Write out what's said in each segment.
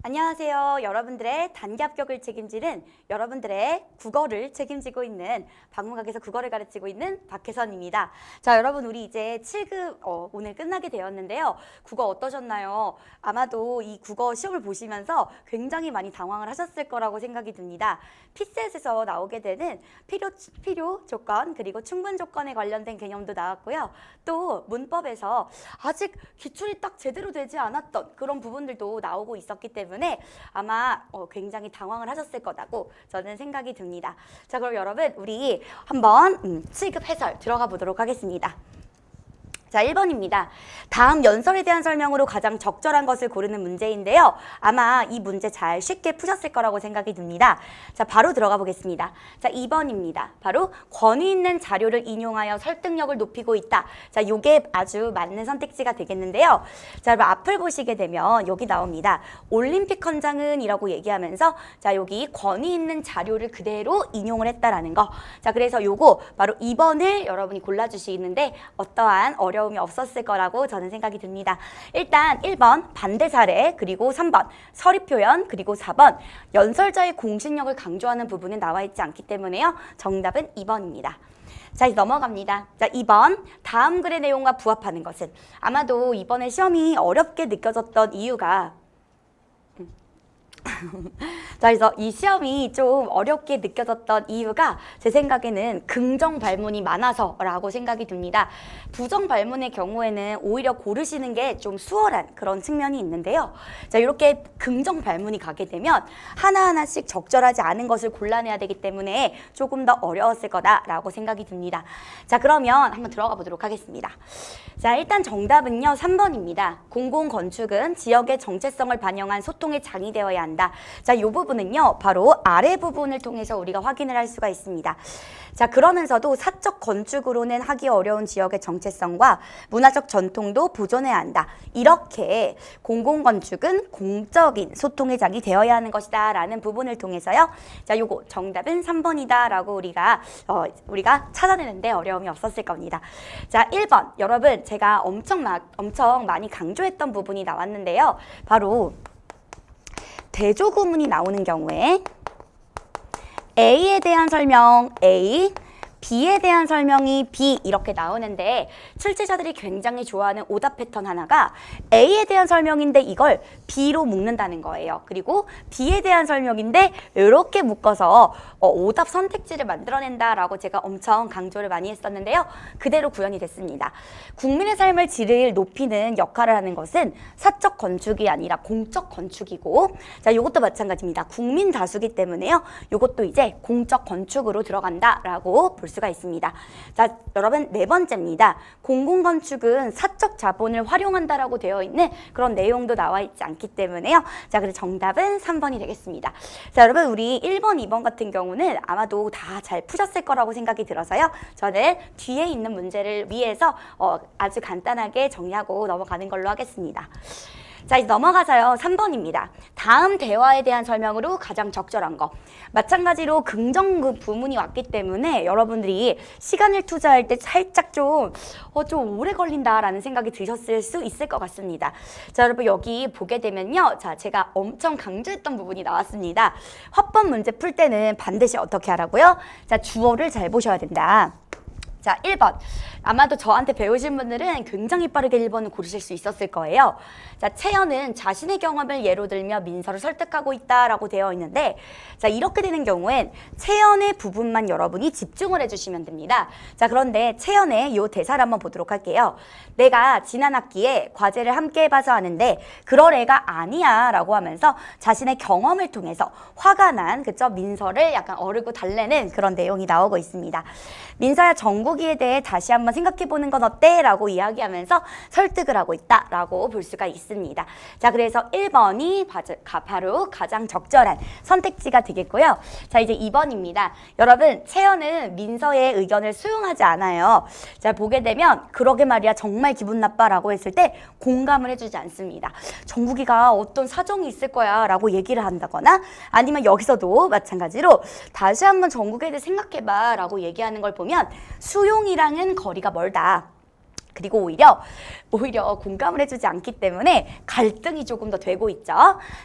안녕하세요. 여러분들의 단기 합격을 책임지는 여러분들의 국어를 책임지고 있는 방문각에서 국어를 가르치고 있는 박혜선입니다. 자, 여러분 우리 이제 7급 오늘 끝나게 되었는데요. 국어 어떠셨나요? 아마도 이 국어 시험을 보시면서 굉장히 많이 당황을 하셨을 거라고 생각이 듭니다. 피셋에서 나오게 되는 필요 조건 그리고 충분 조건에 관련된 개념도 나왔고요. 또 문법에서 아직 기출이 딱 제대로 되지 않았던 그런 부분들도 나오고 있었기 때문에 아마 굉장히 당황을 하셨을 거라고 저는 생각이 듭니다. 자, 그럼 여러분 우리 한번 7급 해설 들어가 보도록 하겠습니다. 자, 1번입니다. 다음 연설에 대한 설명으로 가장 적절한 것을 고르는 문제인데요. 아마 이 문제 잘 쉽게 푸셨을 거라고 생각이 듭니다. 자, 바로 들어가 보겠습니다. 자, 2번입니다. 바로 권위 있는 자료를 인용하여 설득력을 높이고 있다. 자, 요게 아주 맞는 선택지가 되겠는데요. 자, 여러분 앞을 보시게 되면 여기 나옵니다. 올림픽 헌장은 이라고 얘기하면서 자, 여기 권위 있는 자료를 그대로 인용을 했다라는 거. 자, 그래서 요거 바로 2번을 여러분이 골라주시는데 어떠한 어려움이 없었을 거라고 저는 생각이 듭니다. 일단 1번 반대 사례, 그리고 3번 서리 표현, 그리고 4번 연설자의 공신력을 강조하는 부분은 나와 있지 않기 때문에요. 정답은 2번입니다. 자, 이제 넘어갑니다. 자, 2번 다음 글의 내용과 부합하는 것은 아마도 이번에 시험이 어렵게 느껴졌던 이유가 자, 그래서 이 시험이 좀 어렵게 느껴졌던 이유가 제 생각에는 긍정 발문이 많아서라고 생각이 듭니다. 부정 발문의 경우에는 오히려 고르시는 게 좀 수월한 그런 측면이 있는데요. 자, 이렇게 긍정 발문이 가게 되면 하나하나씩 적절하지 않은 것을 골라내야 되기 때문에 조금 더 어려웠을 거다라고 생각이 듭니다. 자, 그러면 한번 들어가 보도록 하겠습니다. 자, 일단 정답은요 3번입니다. 공공건축은 지역의 정체성을 반영한 소통의 장이 되어야 한다. 자, 이 부분은요 바로 아래 부분을 통해서 우리가 확인을 할 수가 있습니다. 자, 그러면서도 사적 건축으로는 하기 어려운 지역의 정체성과 문화적 전통도 보존해야 한다. 이렇게 공공건축은 공적인 소통의 장이 되어야 하는 것이다 라는 부분을 통해서요. 자, 요거 정답은 3번이다 라고 우리가 찾아내는데 어려움이 없었을 겁니다. 자, 1번 여러분 제가 엄청 많이 강조했던 부분이 나왔는데요. 바로 대조구문이 나오는 경우에 A에 대한 설명 A, B에 대한 설명이 B 이렇게 나오는데 출제자들이 굉장히 좋아하는 오답 패턴 하나가 A에 대한 설명인데 이걸 B로 묶는다는 거예요. 그리고 B에 대한 설명인데 이렇게 묶어서 오답 선택지를 만들어낸다라고 제가 엄청 강조를 많이 했었는데요. 그대로 구현이 됐습니다. 국민의 삶의 질을 높이는 역할을 하는 것은 사적 건축이 아니라 공적 건축이고 자, 이것도 마찬가지입니다. 국민 다수기 때문에요. 이것도 이제 공적 건축으로 들어간다라고 볼 수가 있습니다. 자, 여러분 네 번째입니다. 공공건축은 사적 자본을 활용한다라고 되어 있는 그런 내용도 나와 있지 않기 때문에요. 자, 그래서 정답은 3번이 되겠습니다. 자, 여러분 우리 1번, 2번 같은 경우는 아마도 다 잘 푸셨을 거라고 생각이 들어서요. 저는 뒤에 있는 문제를 위해서 아주 간단하게 정리하고 넘어가는 걸로 하겠습니다. 자, 이제 넘어가서요 3번입니다. 다음 대화에 대한 설명으로 가장 적절한 거. 마찬가지로 긍정 부문이 왔기 때문에 여러분들이 시간을 투자할 때 살짝 좀 오래 걸린다라는 생각이 드셨을 수 있을 것 같습니다. 자, 여러분 여기 보게 되면요. 자, 제가 엄청 강조했던 부분이 나왔습니다. 화법 문제 풀 때는 반드시 어떻게 하라고요? 자, 주어를 잘 보셔야 된다. 자, 1번. 아마도 저한테 배우신 분들은 굉장히 빠르게 1번을 고르실 수 있었을 거예요. 자, 채연은 자신의 경험을 예로 들며 민서를 설득하고 있다라고 되어 있는데 자, 이렇게 되는 경우엔 채연의 부분만 여러분이 집중을 해주시면 됩니다. 자, 그런데 채연의 이 대사를 한번 보도록 할게요. 내가 지난 학기에 과제를 함께 해봐서 하는데 그럴 애가 아니야 라고 하면서 자신의 경험을 통해서 화가 난 그쵸 민서를 약간 어르고 달래는 그런 내용이 나오고 있습니다. 민서야 정국이에 대해 다시 한번 생각해보는 건 어때? 라고 이야기하면서 설득을 하고 있다 라고 볼 수가 있습니다. 자, 그래서 1번이 바로 가장 적절한 선택지가 되겠고요. 자, 이제 2번입니다. 여러분 채연은 민서의 의견을 수용하지 않아요. 자, 보게 되면 그러게 말이야 정말 기분 나빠 라고 했을 때 공감을 해주지 않습니다. 정국이가 어떤 사정이 있을 거야 라고 얘기를 한다거나 아니면 여기서도 마찬가지로 다시 한번 정국에 대해 생각해봐 라고 얘기하는 걸 보면 수용이랑은 거리가 멀다. 그리고 오히려 공감을 해주지 않기 때문에 갈등이 조금 더 되고 있죠.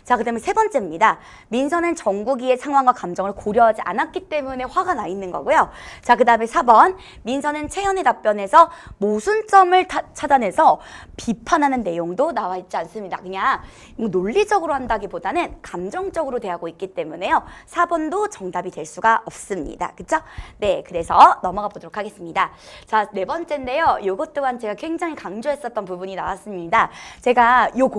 자, 그 다음에 세 번째입니다. 민서는 정국이의 상황과 감정을 고려하지 않았기 때문에 화가 나 있는 거고요. 자, 그 다음에 4번. 민서는 채연의 답변에서 모순점을 찾아내서 비판하는 내용도 나와 있지 않습니다. 그냥 논리적으로 한다기보다는 감정적으로 대하고 있기 때문에요. 4번도 정답이 될 수가 없습니다. 그쵸? 네, 그래서 넘어가 보도록 하겠습니다. 자, 네 번째인데요. 요것 또한 제가 굉장히 강조했었던 부분이 나왔습니다. 제가 요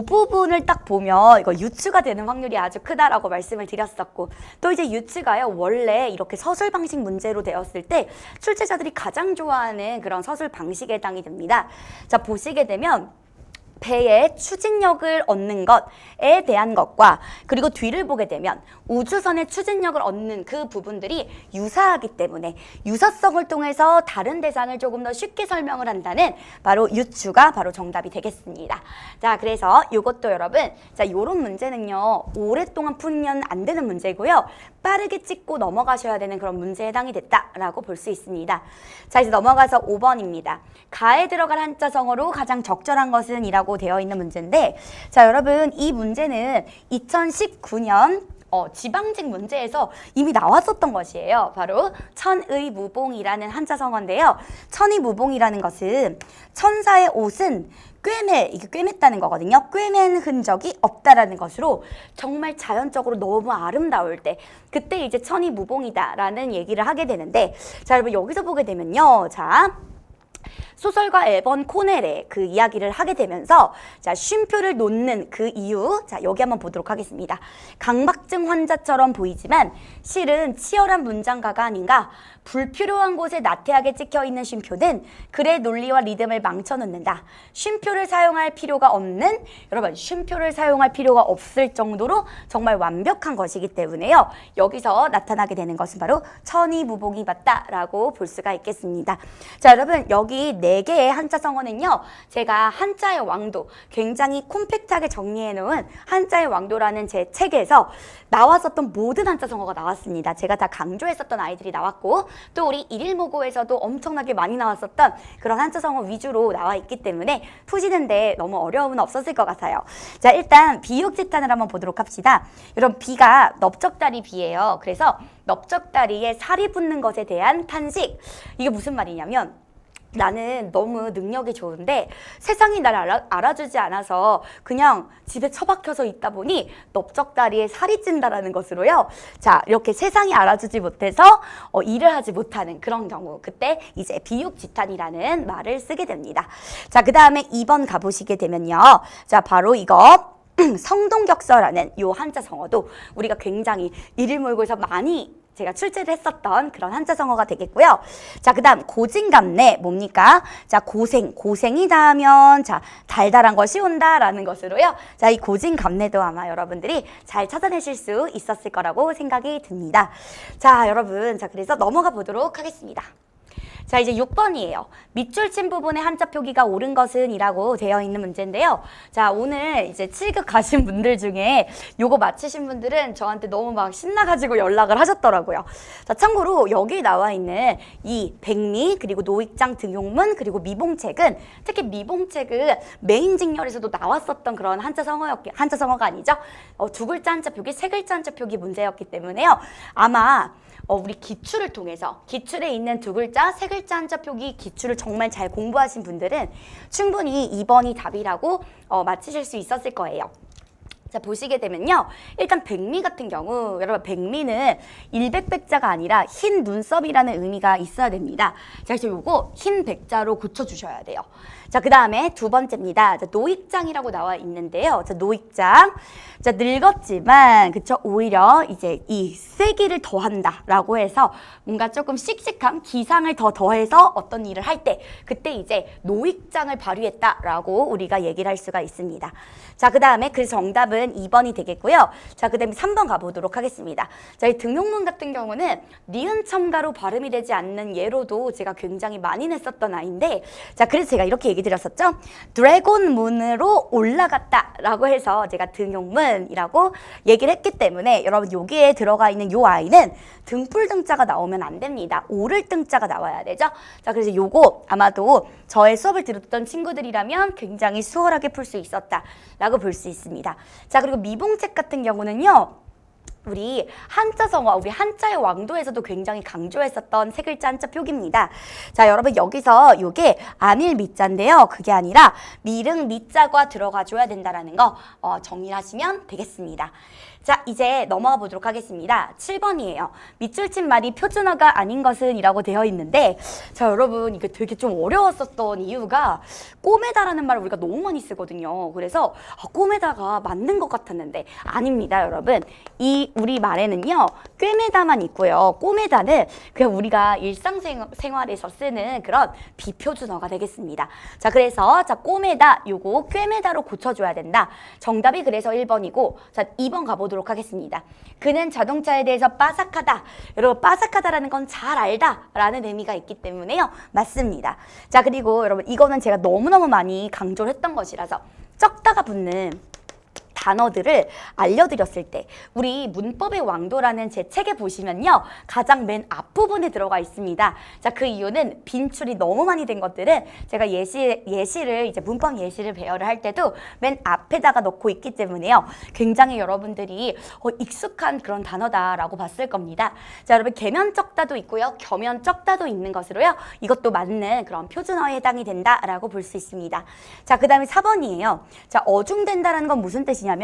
부분을 딱 보면 이거 유추가 되는 확률이 아주 크다라고 말씀을 드렸었고, 또 이제 유추가요, 원래 이렇게 서술 방식 문제로 되었을 때 출제자들이 가장 좋아하는 그런 서술 방식에 해당이 됩니다. 자, 보시게 되면 배의 추진력을 얻는 것에 대한 것과 그리고 뒤를 보게 되면 우주선의 추진력을 얻는 그 부분들이 유사하기 때문에 유사성을 통해서 다른 대상을 조금 더 쉽게 설명을 한다는 바로 유추가 바로 정답이 되겠습니다. 자, 그래서 이것도 여러분, 자, 이런 문제는요, 오랫동안 풀면 안 되는 문제고요. 빠르게 찍고 넘어가셔야 되는 그런 문제에 해당이 됐다라고 볼 수 있습니다. 자, 이제 넘어가서 5번입니다. 가에 들어갈 한자성어로 가장 적절한 것은 이라고 되어 있는 문제인데, 자, 여러분, 이 문제는 2019년 지방직 문제에서 이미 나왔었던 것이에요. 바로 천의무봉이라는 한자성어인데요. 천의무봉이라는 것은 천사의 옷은 이게 꿰맸다는 거거든요. 꿰맨 흔적이 없다라는 것으로 정말 자연적으로 너무 아름다울 때, 그때 이제 천의무봉이다라는 얘기를 하게 되는데, 자, 여러분 여기서 보게 되면요. 자, 소설가 에번 코넬의 그 이야기를 하게 되면서, 자, 쉼표를 놓는 그 이유, 자, 여기 한번 보도록 하겠습니다. 강박증 환자처럼 보이지만 실은 치열한 문장가가 아닌가. 불필요한 곳에 나태하게 찍혀있는 쉼표는 글의 논리와 리듬을 망쳐놓는다. 쉼표를 사용할 필요가 없는, 여러분, 쉼표를 사용할 필요가 없을 정도로 정말 완벽한 것이기 때문에요. 여기서 나타나게 되는 것은 바로 천의무봉이 맞다라고 볼 수가 있겠습니다. 자, 여러분, 여기 4개의 한자성어는요, 제가 한자의 왕도, 굉장히 콤팩트하게 정리해놓은 한자의 왕도라는 제 책에서 나왔었던 모든 한자성어가 나왔습니다. 제가 다 강조했었던 아이들이 나왔고, 또 우리 일일모고에서도 엄청나게 많이 나왔었던 그런 한자성어 위주로 나와 있기 때문에 푸시는데 너무 어려움은 없었을 것 같아요. 자, 일단 비육지탄을 한번 보도록 합시다. 여러분, 비가 넓적다리 비예요. 그래서 넓적다리에 살이 붙는 것에 대한 탄식. 이게 무슨 말이냐면, 나는 너무 능력이 좋은데 세상이 날 알아주지 않아서 그냥 집에 처박혀서 있다 보니 넓적다리에 살이 찐다라는 것으로요. 자, 이렇게 세상이 알아주지 못해서 일을 하지 못하는 그런 경우, 그때 이제 비육지탄이라는 말을 쓰게 됩니다. 자, 그 다음에 2번 가보시게 되면요. 자, 바로 이거 성동격서라는 요 한자성어도 우리가 굉장히 일일모의고에서 많이 제가 출제를 했었던 그런 한자성어가 되겠고요. 자, 그 다음 고진감래 뭡니까? 자, 고생이 닿으면 자, 달달한 것이 온다라는 것으로요. 자, 이 고진감래도 아마 여러분들이 잘 찾아내실 수 있었을 거라고 생각이 듭니다. 자, 여러분, 자, 그래서 넘어가 보도록 하겠습니다. 자, 이제 6번이에요. 밑줄 친 부분에 한자 표기가 옳은 것은 이라고 되어 있는 문제인데요. 자, 오늘 이제 7급 가신 분들 중에 요거 맞히신 분들은 저한테 너무 막 신나가지고 연락을 하셨더라고요. 자, 참고로 여기 나와 있는 이 백미, 그리고 노익장 등용문, 그리고 미봉책은, 특히 미봉책은 메인 직렬에서도 나왔었던 그런 한자성어가 아니죠. 2글자 한자 표기, 3글자 한자 표기 문제였기 때문에요. 아마 우리 기출을 통해서, 기출에 있는 2글자, 3글자 한자 표기 기출을 정말 잘 공부하신 분들은 충분히 2번이 답이라고 맞히실 수 있었을 거예요. 자, 보시게 되면요. 일단 백미 같은 경우, 여러분, 백미는 일백백자가 아니라 흰 눈썹이라는 의미가 있어야 됩니다. 자, 그래서 요거 흰 백자로 고쳐주셔야 돼요. 자, 그 다음에 2번째입니다. 자, 노익장이라고 나와 있는데요. 자, 노익장. 자, 늙었지만, 그쵸? 오히려 이제 이 세기를 더한다라고 해서 뭔가 조금 씩씩한 기상을 더해서 어떤 일을 할 때, 그때 이제 노익장을 발휘했다라고 우리가 얘기를 할 수가 있습니다. 자, 그 다음에 그 정답은 정답은 2번이 되겠고요. 자, 그 다음에 3번 가보도록 하겠습니다. 자, 이 등용문 같은 경우는 니은 첨가로 발음이 되지 않는 예로도 제가 굉장히 많이 냈었던 아이인데, 자, 그래서 제가 이렇게 얘기 드렸었죠. 드래곤 문으로 올라갔다 라고 해서 제가 등용문이라고 얘기를 했기 때문에 여러분 여기에 들어가 있는 요 아이는 등풀 등자가 나오면 안 됩니다. 오를 등자가 나와야 되죠. 자, 그래서 요거 아마도 저의 수업을 들었던 친구들이라면 굉장히 수월하게 풀 수 있었다라고 볼 수 있습니다. 자, 그리고 미봉책 같은 경우는요. 우리 한자 성어, 우리 한자의 왕도에서도 굉장히 강조했었던 세 글자 한자 표기입니다. 자, 여러분 여기서 요게 안일 미자인데요. 그게 아니라 미릉 미자가 들어가 줘야 된다라는 거 정리를 하시면 되겠습니다. 자, 이제 넘어가 보도록 하겠습니다. 7번이에요. 밑줄 친 말이 표준어가 아닌 것은 이라고 되어 있는데, 자, 여러분 이게 되게 좀 어려웠었던 이유가 꼬매다라는 말을 우리가 너무 많이 쓰거든요. 그래서 꼬매다가 맞는 것 같았는데 아닙니다, 여러분. 이 우리 말에는요, 꿰매다만 있고요. 꼬매다는 그냥 우리가 일상생활에서 쓰는 그런 비표준어가 되겠습니다. 자, 그래서 자, 꼬매다 요거 꿰매다로 고쳐줘야 된다. 정답이 그래서 1번이고, 자, 2번 가보도록 하겠습니다. 그는 자동차에 대해서 빠삭하다. 여러분 빠삭하다라는 건 잘 알다 라는 의미가 있기 때문에요. 맞습니다. 자, 그리고 여러분 이거는 제가 너무너무 많이 강조를 했던 것이라서 적다가 붙는 단어들을 알려드렸을 때 우리 문법의 왕도라는 제 책에 보시면요. 가장 맨 앞부분에 들어가 있습니다. 자, 그 이유는 빈출이 너무 많이 된 것들은 제가 예시를 이제 문법 예시를 배열을 할 때도 맨 앞에다가 넣고 있기 때문에요. 굉장히 여러분들이 익숙한 그런 단어다라고 봤을 겁니다. 자, 여러분 계면 적다도 있고요. 겸연 적다도 있는 것으로요. 이것도 맞는 그런 표준어에 해당이 된다라고 볼 수 있습니다. 자, 그 다음에 4번이에요. 자, 어중된다라는 건 무슨 뜻이냐면은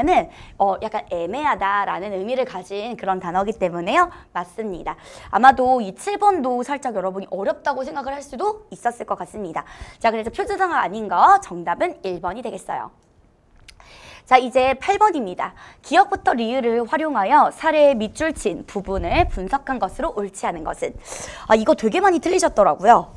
약간 애매하다라는 의미를 가진 그런 단어이기 때문에요. 맞습니다. 아마도 이 7번도 살짝 여러분이 어렵다고 생각을 할 수도 있었을 것 같습니다. 자, 그래서 표준어가 아닌 거 정답은 1번이 되겠어요. 자, 이제 8번입니다. 기역부터 리을을 활용하여 사례의 밑줄 친 부분을 분석한 것으로 옳지 않은 것은. 이거 되게 많이 틀리셨더라고요.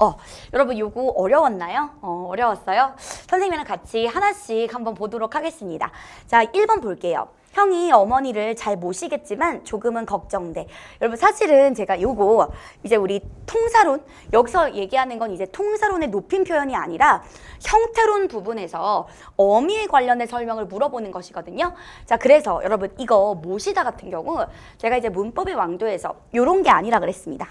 여러분 요거 어려웠나요? 어려웠어요? 선생님이랑 같이 하나씩 한번 보도록 하겠습니다. 자, 1번 볼게요. 형이 어머니를 잘 모시겠지만 조금은 걱정돼. 여러분 사실은 제가 요거 이제 우리 통사론, 여기서 얘기하는 건 이제 통사론의 높임 표현이 아니라 형태론 부분에서 어미에 관련된 설명을 물어보는 것이거든요. 자, 그래서 여러분 이거 모시다 같은 경우 제가 이제 문법의 왕도에서 요런 게 아니라 그랬습니다.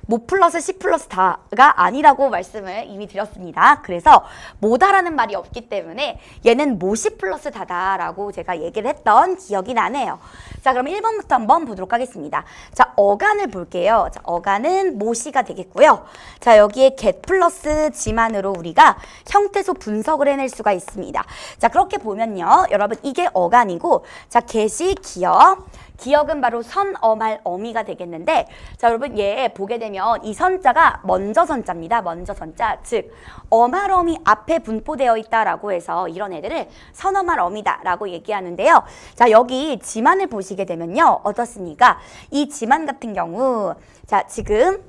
모 플러스 시 플러스 다가 아니라고 말씀을 이미 드렸습니다. 그래서 모다라는 말이 없기 때문에 얘는 모시 플러스 다다라고 제가 얘기를 했던 기억이 나네요. 자, 그럼 1번부터 한번 보도록 하겠습니다. 자, 어간을 볼게요. 자, 어간은 모시가 되겠고요. 자, 여기에 get 플러스 지만으로 우리가 형태소 분석을 해낼 수가 있습니다. 자, 그렇게 보면요. 여러분 이게 어간이고, 자, get이 기역. 기역은 바로 선, 어말, 어미가 되겠는데, 자, 여러분 얘 보게 되면 이 선자가 먼저 선자입니다. 먼저 선자. 즉 어말, 어미 앞에 분포되어 있다라고 해서 이런 애들을 선, 어말, 어미다라고 얘기하는데요. 자, 여기 지만을 보시게 되면요. 어떻습니까? 이 지만 같은 경우 자, 지금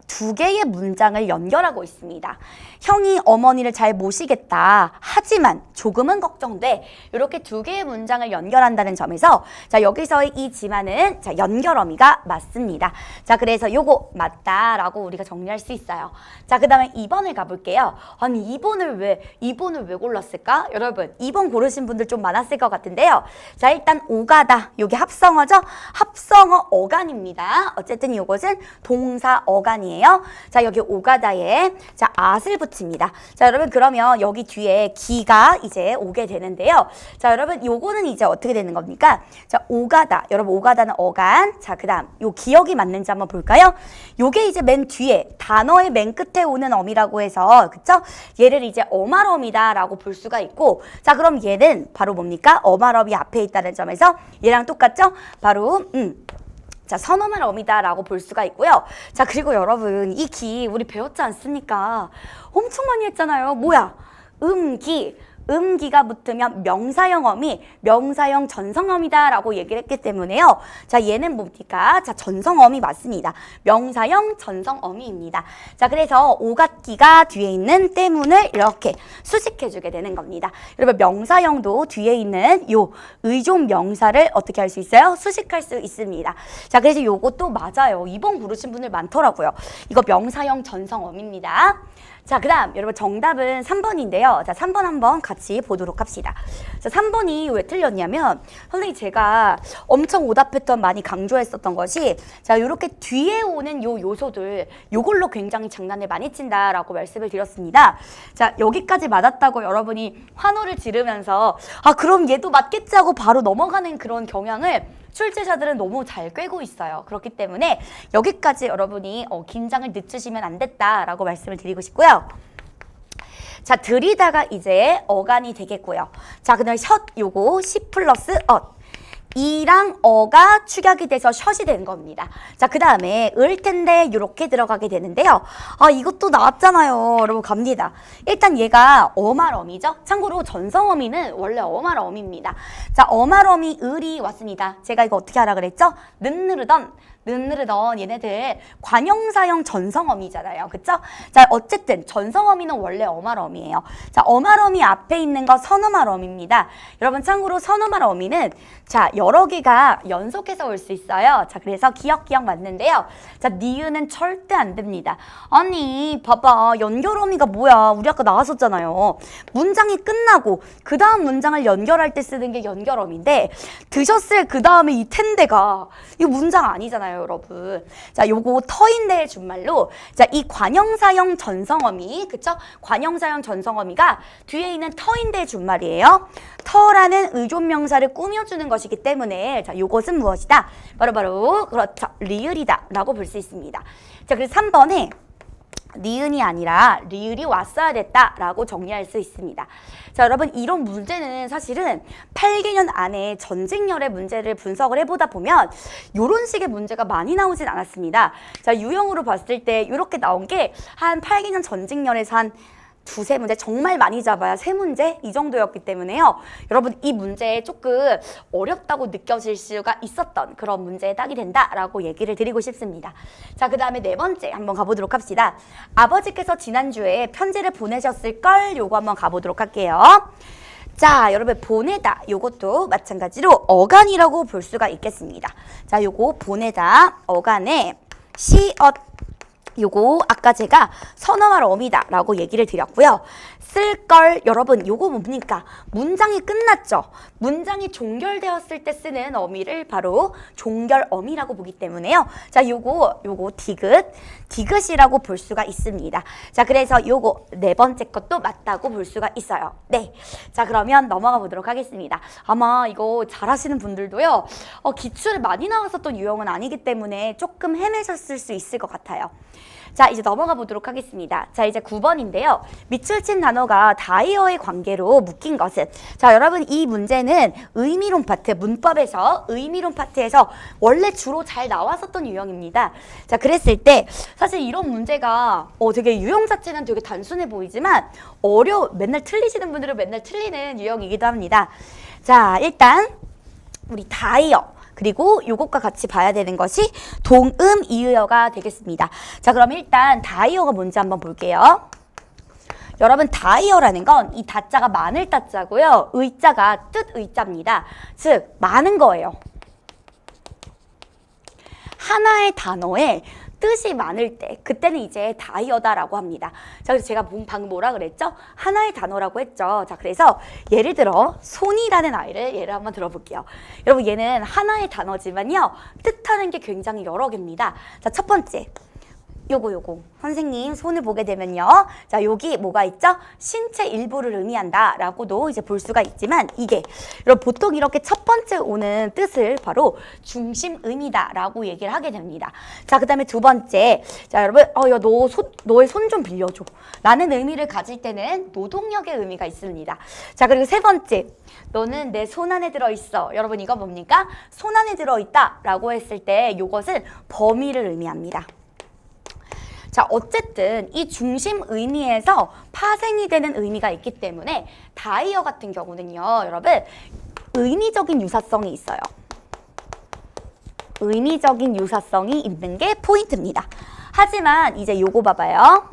두 개의 문장을 연결하고 있습니다. 형이 어머니를 잘 모시겠다. 하지만 조금은 걱정돼. 이렇게 두 개의 문장을 연결한다는 점에서 자, 여기서의 이 지만은 자, 연결어미가 맞습니다. 자, 그래서 요거 맞다라고 우리가 정리할 수 있어요. 자, 그 다음에 2번을 가볼게요. 아니 2번을 왜 골랐을까? 여러분 2번 고르신 분들 좀 많았을 것 같은데요. 자, 일단 오가다. 요게 합성어죠? 합성어 어간입니다. 어쨌든 요것은 동사 어간이에요. 자, 여기 오가다에 자, at을 붙입니다. 자, 여러분 그러면 여기 뒤에 기가 이제 오게 되는데요. 자, 여러분 요거는 이제 어떻게 되는 겁니까? 자, 오가다. 여러분 오가다는 어간. 자, 그다음 요 기억이 맞는지 한번 볼까요? 요게 이제 맨 뒤에 단어의 맨 끝에 오는 어미라고 해서 그쵸? 얘를 이제 어말어미다라고 볼 수가 있고, 자, 그럼 얘는 바로 뭡니까? 어말어미 앞에 있다는 점에서 얘랑 똑같죠? 바로 자, 선어말 어미다라고 볼 수가 있고요. 자, 그리고 여러분 이 기 우리 배웠지 않습니까? 엄청 많이 했잖아요. 뭐야? 기. 음기가 붙으면 명사형 어미, 명사형 전성어미다 라고 얘기를 했기 때문에요. 자, 얘는 뭡니까? 자, 전성어미 맞습니다. 명사형 전성어미입니다. 자, 그래서 오갓기가 뒤에 있는 때문을 이렇게 수식해주게 되는 겁니다. 여러분, 명사형도 뒤에 있는 요 의존 명사를 어떻게 할 수 있어요? 수식할 수 있습니다. 자, 그래서 요것도 맞아요. 2번 고르신 분들 많더라고요. 이거 명사형 전성어미입니다. 자, 그 다음 여러분 정답은 3번인데요. 자, 3번 한번 같이 보도록 합시다. 자, 3번이 왜 틀렸냐면 선생님 제가 엄청 오답 패턴 많이 강조했었던 것이 자, 요렇게 뒤에 오는 요 요소들 요걸로 굉장히 장난을 많이 친다라고 말씀을 드렸습니다. 자, 여기까지 맞았다고 여러분이 환호를 지르면서 아, 그럼 얘도 맞겠지 하고 바로 넘어가는 그런 경향을 출제자들은 너무 잘 꿰고 있어요. 그렇기 때문에 여기까지 여러분이 긴장을 늦추시면 안 됐다라고 말씀을 드리고 싶고요. 자, 들이다가 이제 어간이 되겠고요. 자, 그다음에 셔 요거 시 플러스 엇. 이랑 어가 축약이 돼서 셔이 된 겁니다. 자, 그 다음에 을 텐데 이렇게 들어가게 되는데요. 아, 이것도 나왔잖아요. 여러분 갑니다. 일단 얘가 어말어미죠. 참고로 전성어미는 원래 어말어미입니다. 자, 어말어미 을이 왔습니다. 제가 이거 어떻게 하라 그랬죠? 는느르던 얘네들 관형사형 전성어미잖아요. 그쵸? 자, 어쨌든 전성어미는 원래 어말어미예요. 자, 어말어미 앞에 있는 거 선어말어미입니다. 여러분 참고로 선어말어미는 자, 여러 개가 연속해서 올 수 있어요. 자, 그래서 기억 맞는데요. 자, 니은은 절대 안 됩니다. 아니, 봐봐. 연결어미가 뭐야? 우리 아까 나왔었잖아요. 문장이 끝나고 그 다음 문장을 연결할 때 쓰는 게 연결어미인데 드셨을 그 다음에 이 텐데가 이거 문장 아니잖아요, 여러분. 자, 요거 터인데의 준말로 자, 이 관형사형 전성어미, 그쵸? 관형사형 전성어미가 뒤에 있는 터인데의 준말이에요. 터라는 의존명사를 꾸며주는 것이기 때문에 자, 요것은 무엇이다? 바로 그렇죠. 리을이다 라고 볼 수 있습니다. 자, 그래서 3번에 니은이 아니라 리을이 왔어야 됐다라고 정리할 수 있습니다. 자, 여러분 이런 문제는 사실은 8개년 안에 전직열의 문제를 분석을 해보다 보면 이런 식의 문제가 많이 나오진 않았습니다. 자, 유형으로 봤을 때 이렇게 나온 게 한 8개년 전직열에서 한 두세 문제, 정말 많이 잡아야 세 문제 이 정도였기 때문에요. 여러분 이 문제에 조금 어렵다고 느껴질 수가 있었던 그런 문제에 딱이 된다라고 얘기를 드리고 싶습니다. 자, 그 다음에 네 번째 한번 가보도록 합시다. 아버지께서 지난주에 편지를 보내셨을 걸 요거 한번 가보도록 할게요. 자, 여러분 보내다 요것도 마찬가지로 어간이라고 볼 수가 있겠습니다. 자, 요거 보내다 어간에 시엇 요거 아까 제가 선어말 어미다 라고 얘기를 드렸고요. 쓸걸 여러분 요거 뭡니까? 문장이 끝났죠. 문장이 종결되었을 때 쓰는 어미를 바로 종결어미라고 보기 때문에요. 자, 요거 디귿이라고 볼 수가 있습니다. 자, 그래서 요거 네 번째 것도 맞다고 볼 수가 있어요. 네. 자, 그러면 넘어가 보도록 하겠습니다. 아마 이거 잘하시는 분들도요. 기출에 많이 나왔었던 유형은 아니기 때문에 조금 헤매셨을 수 있을 것 같아요. 자, 이제 넘어가 보도록 하겠습니다. 자, 이제 9번인데요. 밑줄 친 단어가 다이어의 관계로 묶인 것은 자, 여러분 이 문제는 의미론 파트, 문법에서 의미론 파트에서 원래 주로 잘 나왔었던 유형입니다. 자, 그랬을 때 사실 이런 문제가 되게 유형 자체는 되게 단순해 보이지만 맨날 틀리시는 분들은 맨날 틀리는 유형이기도 합니다. 자, 일단 우리 다이어 그리고 요것과 같이 봐야 되는 것이 동음 이의어가 되겠습니다. 자, 그럼 일단 다이어가 뭔지 한번 볼게요. 여러분 다이어라는 건 이 다자가 많을 다자고요. 의자가 뜻 의자입니다. 즉 많은 거예요. 하나의 단어에 뜻이 많을 때 그때는 이제 다이어다라고 합니다. 자, 그래서 제가 방금 뭐라 그랬죠? 하나의 단어라고 했죠. 자, 그래서 예를 들어 손이라는 아이를 예를 한번 들어볼게요. 여러분 얘는 하나의 단어지만요. 뜻하는 게 굉장히 여러 개입니다. 자, 첫 번째 요거 선생님 손을 보게 되면요. 자, 여기 뭐가 있죠? 신체 일부를 의미한다 라고도 이제 볼 수가 있지만 이게 여러분 보통 이렇게 첫 번째 오는 뜻을 바로 중심음이다 라고 얘기를 하게 됩니다. 자, 그 다음에 두 번째 자, 여러분 야, 너의 손 좀 빌려줘 라는 의미를 가질 때는 노동력의 의미가 있습니다. 자, 그리고 세 번째 너는 내 손 안에 들어있어. 여러분 이거 뭡니까? 손 안에 들어있다 라고 했을 때 이것은 범위를 의미합니다. 자, 어쨌든 이 중심 의미에서 파생이 되는 의미가 있기 때문에 다이어 같은 경우는요, 여러분 의미적인 유사성이 있어요. 의미적인 유사성이 있는 게 포인트입니다. 하지만 이제 요거 봐봐요.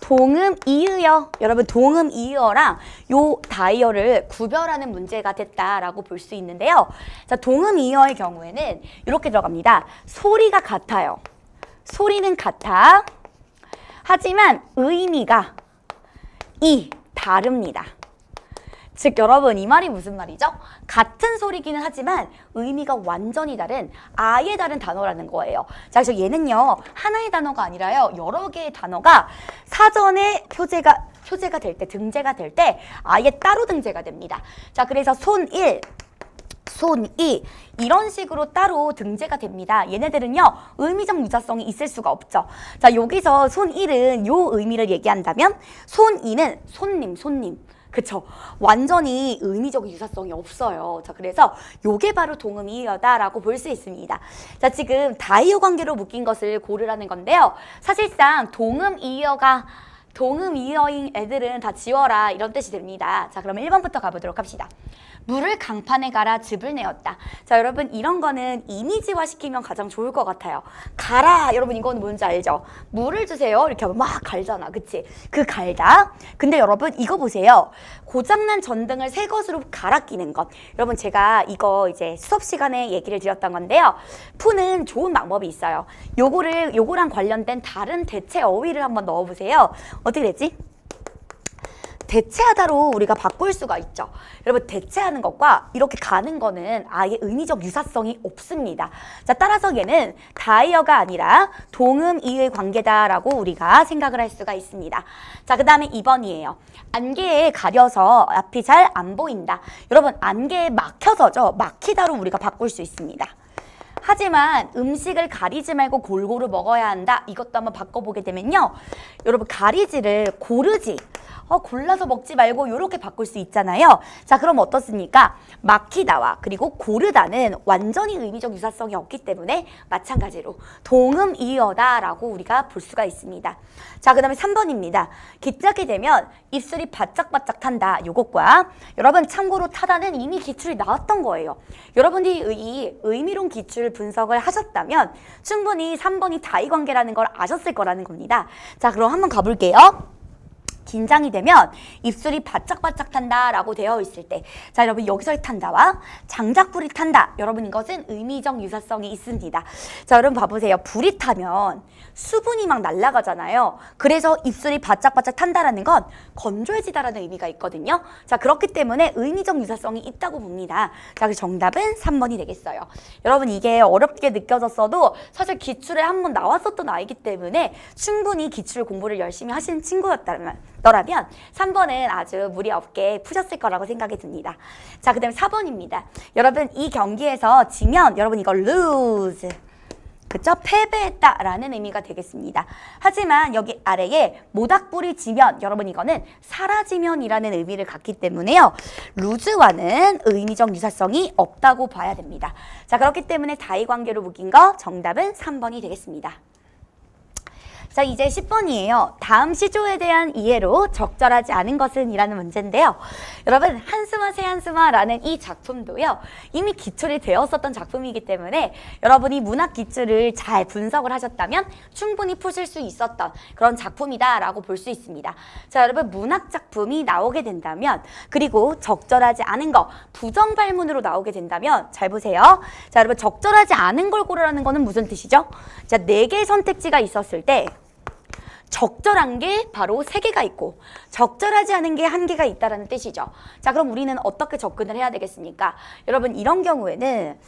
동음 이의어, 여러분 동음 이의어랑 요 다이어를 구별하는 문제가 됐다라고 볼 수 있는데요. 자, 동음 이의어의 경우에는 이렇게 들어갑니다. 소리가 같아요. 소리는 같아. 하지만 의미가 다릅니다. 즉 여러분 이 말이 무슨 말이죠? 같은 소리기는 하지만 의미가 완전히 다른 아예 다른 단어라는 거예요. 자, 그래서 얘는요 하나의 단어가 아니라요 여러 개의 단어가 사전에 표제가 될 때, 등재가 될 때 아예 따로 등재가 됩니다. 자, 그래서 손1, 손2 이런 식으로 따로 등재가 됩니다. 얘네들은요 의미적 유사성이 있을 수가 없죠. 자, 여기서 손1은 요 의미를 얘기한다면 손2는 손님 그쵸? 완전히 의미적 유사성이 없어요. 자, 그래서 요게 바로 동음이의어다라고 볼 수 있습니다. 자, 지금 다이어 관계로 묶인 것을 고르라는 건데요. 사실상 동음이의어인 애들은 다 지워라 이런 뜻이 됩니다. 자, 그러면 1번부터 가보도록 합시다. 물을 강판에 갈아 즙을 내었다. 자, 여러분 이런 거는 이미지화 시키면 가장 좋을 것 같아요. 갈아! 여러분 이거는 뭔지 알죠? 물을 주세요. 이렇게 하면 막 갈잖아. 그치? 그 갈다. 근데 여러분 이거 보세요. 고장난 전등을 새 것으로 갈아 끼는 것. 여러분 제가 이거 이제 수업 시간에 얘기를 드렸던 건데요. 푸는 좋은 방법이 있어요. 요거랑 관련된 다른 대체 어휘를 한번 넣어보세요. 어떻게 되지? 대체하다로 우리가 바꿀 수가 있죠. 여러분 대체하는 것과 이렇게 가는 거는 아예 의미적 유사성이 없습니다. 자, 따라서 얘는 다이어가 아니라 동음이의 관계다라고 우리가 생각을 할 수가 있습니다. 자, 그 다음에 2번이에요. 안개에 가려서 앞이 잘 안 보인다. 여러분 안개에 막혀서죠. 막히다로 우리가 바꿀 수 있습니다. 하지만 음식을 가리지 말고 골고루 먹어야 한다. 이것도 한번 바꿔보게 되면요. 여러분 가리지를 고르지. 골라서 먹지 말고 이렇게 바꿀 수 있잖아요. 자, 그럼 어떻습니까? 막히다와 그리고 고르다는 완전히 의미적 유사성이 없기 때문에 마찬가지로 동음이의어다라고 우리가 볼 수가 있습니다. 자, 그 다음에 3번입니다. 기차게 되면 입술이 바짝바짝 탄다. 요것과 여러분 참고로 타다는 이미 기출이 나왔던 거예요. 여러분들이 이 의미론 기출 분석을 하셨다면 충분히 3번이 다이관계라는 걸 아셨을 거라는 겁니다. 자, 그럼 한번 가볼게요. 긴장이 되면 입술이 바짝바짝 탄다라고 되어 있을 때, 자, 여러분 여기서의 탄다와 장작불이 탄다. 여러분 이것은 의미적 유사성이 있습니다. 자, 여러분 봐보세요. 불이 타면 수분이 막 날아가잖아요. 그래서 입술이 바짝바짝 탄다라는 건 건조해지다라는 의미가 있거든요. 자, 그렇기 때문에 의미적 유사성이 있다고 봅니다. 자, 그래서 정답은 3번이 되겠어요. 여러분 이게 어렵게 느껴졌어도 사실 기출에 한번 나왔었던 아이기 때문에 충분히 기출 공부를 열심히 하신 친구였다면 3번은 아주 무리 없게 푸셨을 거라고 생각이 듭니다. 자, 그 다음에 4번입니다. 여러분 이 경기에서 지면 여러분 이거 lose, 그쵸? 패배했다라는 의미가 되겠습니다. 하지만 여기 아래에 모닥불이 지면 여러분 이거는 사라지면이라는 의미를 갖기 때문에요. luse와는 의미적 유사성이 없다고 봐야 됩니다. 자, 그렇기 때문에 다이관계로 묶인 거 정답은 3번이 되겠습니다. 자, 이제 10번이에요. 다음 시조에 대한 이해로 적절하지 않은 것은 이라는 문제인데요. 여러분 한스마 새한스마라는 이 작품도요. 이미 기출이 되었었던 작품이기 때문에 여러분이 문학 기출을 잘 분석을 하셨다면 충분히 푸실 수 있었던 그런 작품이다라고 볼 수 있습니다. 자, 여러분 문학 작품이 나오게 된다면 그리고 적절하지 않은 거 부정발문으로 나오게 된다면 잘 보세요. 자, 여러분 적절하지 않은 걸 고르라는 거는 무슨 뜻이죠? 자, 4개의 선택지가 있었을 때 적절한 게 바로 3개가 있고 적절하지 않은 게 1개가 있다는 뜻이죠. 자, 그럼 우리는 어떻게 접근을 해야 되겠습니까? 여러분 이런 경우에는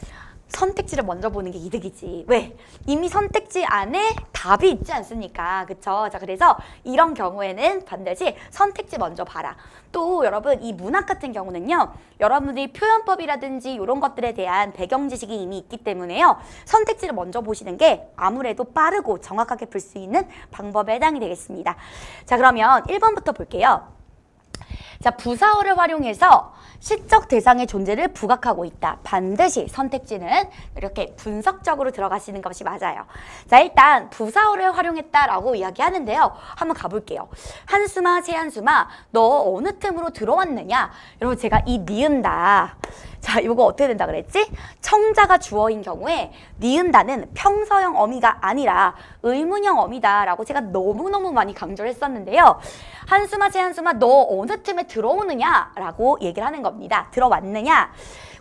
선택지를 먼저 보는 게 이득이지. 왜? 이미 선택지 안에 답이 있지 않습니까? 그쵸? 자, 그래서 이런 경우에는 반드시 선택지 먼저 봐라. 또 여러분 이 문학 같은 경우는요. 여러분들이 표현법이라든지 이런 것들에 대한 배경 지식이 이미 있기 때문에요. 선택지를 먼저 보시는 게 아무래도 빠르고 정확하게 풀 수 있는 방법에 해당이 되겠습니다. 자, 그러면 1번부터 볼게요. 자, 부사어를 활용해서 시적 대상의 존재를 부각하고 있다. 반드시 선택지는 이렇게 분석적으로 들어가시는 것이 맞아요. 자, 일단 부사어를 활용했다라고 이야기하는데요. 한번 가볼게요. 한숨아, 새한숨아, 너 어느 틈으로 들어왔느냐? 여러분, 제가 이 니은다. 자, 이거 어떻게 된다 그랬지? 청자가 주어인 경우에 니은다는 평서형 어미가 아니라 의문형 어미다라고 제가 너무너무 많이 강조를 했었는데요. 한숨아, 새한숨아, 너 어느 틈에 들어오느냐라고 얘기를 하는 겁니다. 들어왔느냐?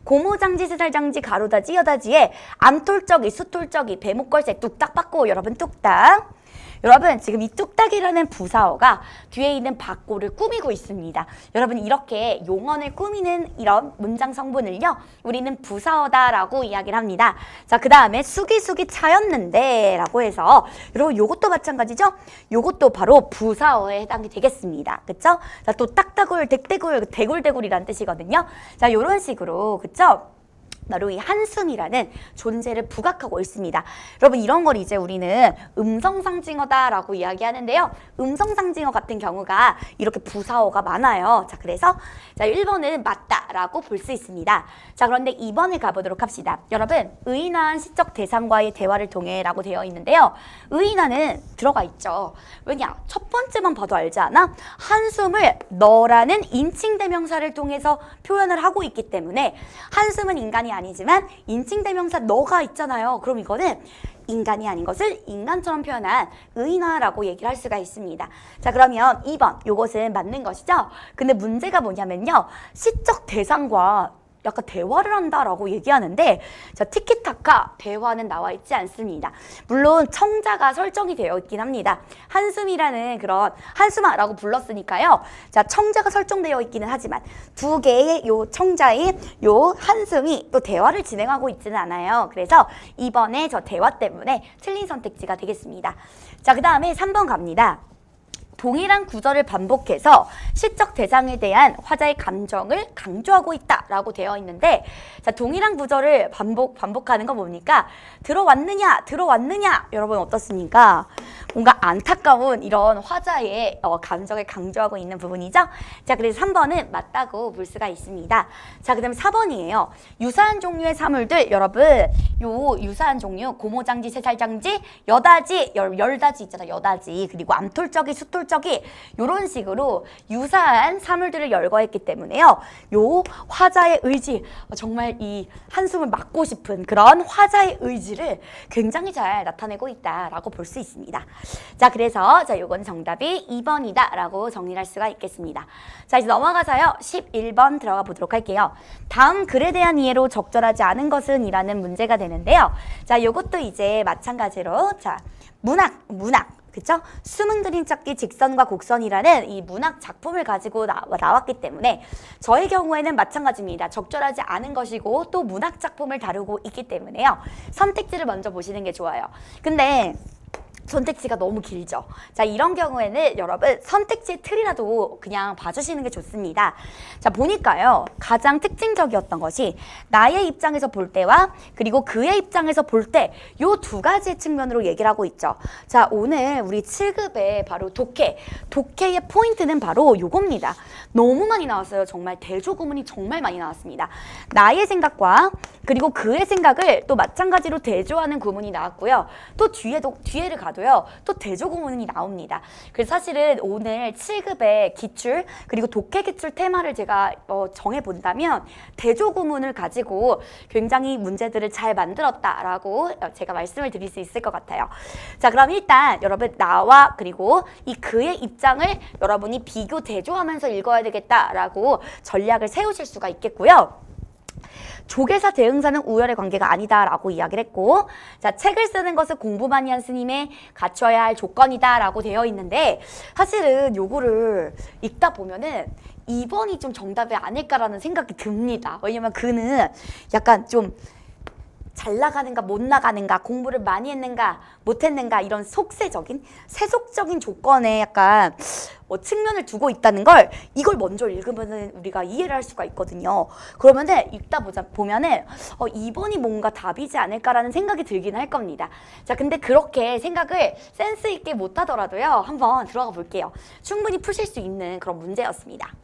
고무장지, 세살장지, 가로다지, 여다지에 암톨적이, 수톨적이, 배목걸색 뚝딱 받고 여러분 뚝딱. 여러분 지금 이 뚝딱이라는 부사어가 뒤에 있는 받고를 꾸미고 있습니다. 여러분 이렇게 용언을 꾸미는 이런 문장 성분을요. 우리는 부사어다라고 이야기를 합니다. 자, 그 다음에 수기수기 차였는데 라고 해서 여러분 요것도 마찬가지죠? 요것도 바로 부사어에 해당이 되겠습니다. 그쵸? 자, 또 딱따굴, 댁대굴, 대굴대굴이란 뜻이거든요. 자, 요런 식으로 그쵸? 바로 이 한숨이라는 존재를 부각하고 있습니다. 여러분 이런 걸 이제 우리는 음성상징어다라고 이야기하는데요. 음성상징어 같은 경우가 이렇게 부사어가 많아요. 자, 그래서 자 1번은 맞다라고 볼 수 있습니다. 자, 그런데 2번을 가보도록 합시다. 여러분 의인한 시적 대상과의 대화를 통해 라고 되어 있는데요. 의인한은 들어가 있죠. 왜냐? 첫 번째만 봐도 알지 않아? 한숨을 너라는 인칭대명사를 통해서 표현을 하고 있기 때문에 한숨은 인간이 아니지만 인칭대명사 너가 있잖아요. 그럼 이거는 인간이 아닌 것을 인간처럼 표현한 의인화라고 얘기를 할 수가 있습니다. 자, 그러면 2번 요것은 맞는 것이죠. 근데 문제가 뭐냐면요. 시적 대상과 약간 대화를 한다라고 얘기하는데 자, 티키타카 대화는 나와 있지 않습니다. 물론 청자가 설정이 되어 있긴 합니다. 한숨이라는 그런 한숨아라고 불렀으니까요. 자, 청자가 설정되어 있기는 하지만 두 개의 요 청자인 요 한숨이 또 대화를 진행하고 있지는 않아요. 그래서 이번에 저 대화 때문에 틀린 선택지가 되겠습니다. 자, 그 다음에 3번 갑니다. 동일한 구절을 반복해서 시적 대상에 대한 화자의 감정을 강조하고 있다라고 되어 있는데 자, 동일한 구절을 반복하는 거 뭡니까? 들어왔느냐? 여러분 어떻습니까? 뭔가 안타까운 이런 화자의 감정을 강조하고 있는 부분이죠. 자, 그래서 3번은 맞다고 볼 수가 있습니다. 자, 그 다음에 4번이에요. 유사한 종류의 사물들 여러분 요 유사한 종류 고모장지, 세살장지, 여다지, 열다지 있잖아. 여다지 그리고 암톨적이, 수톨적이 이런 식으로 유사한 사물들을 열거했기 때문에요. 요 화자의 의지 정말 이 한숨을 막고 싶은 그런 화자의 의지를 굉장히 잘 나타내고 있다라고 볼 수 있습니다. 자, 그래서 자, 요건 정답이 2번이다 라고 정리할 수가 있겠습니다. 자, 이제 넘어가서요 11번 들어가 보도록 할게요. 다음 글에 대한 이해로 적절하지 않은 것은 이라는 문제가 되는데요. 자, 요것도 이제 마찬가지로 자, 문학 그쵸? 숨은 그림 찾기 직선과 곡선이라는 이 문학 작품을 가지고 나왔기 때문에 저의 경우에는 마찬가지입니다. 적절하지 않은 것이고 또 문학 작품을 다루고 있기 때문에요. 선택지를 먼저 보시는 게 좋아요. 근데 선택지가 너무 길죠. 자, 이런 경우에는 여러분 선택지의 틀이라도 그냥 봐주시는 게 좋습니다. 자, 보니까요. 가장 특징적이었던 것이 나의 입장에서 볼 때와 그리고 그의 입장에서 볼 때 요 두 가지 측면으로 얘기를 하고 있죠. 자, 오늘 우리 7급에 바로 독해의 포인트는 바로 요겁니다. 너무 많이 나왔어요. 정말 대조구문이 정말 많이 나왔습니다. 나의 생각과 그리고 그의 생각을 또 마찬가지로 대조하는 구문이 나왔고요. 또 뒤에를 가도요. 또 대조구문이 나옵니다. 그래서 사실은 오늘 7급의 기출 그리고 독해 기출 테마를 제가 정해본다면 대조구문을 가지고 굉장히 문제들을 잘 만들었다라고 제가 말씀을 드릴 수 있을 것 같아요. 자, 그럼 일단 여러분 나와 그리고 이 그의 입장을 여러분이 비교 대조하면서 읽어야 되겠다라고 전략을 세우실 수가 있겠고요. 조계사 대응사는 우열의 관계가 아니다라고 이야기를 했고 자, 책을 쓰는 것은 공부 많이 한 스님의 갖춰야 할 조건이다라고 되어 있는데 사실은 요거를 읽다 보면은 2번이 좀 정답이 아닐까라는 생각이 듭니다. 왜냐면 그는 약간 좀 잘 나가는가 못 나가는가 공부를 많이 했는가 못했는가 이런 세속적인 조건에 약간 측면을 두고 있다는 걸 이걸 먼저 읽으면 우리가 이해를 할 수가 있거든요. 그러면은 읽다 보면은 2번이 뭔가 답이지 않을까라는 생각이 들긴 할 겁니다. 자, 근데 그렇게 생각을 센스 있게 못 하더라도요. 한번 들어가 볼게요. 충분히 푸실 수 있는 그런 문제였습니다.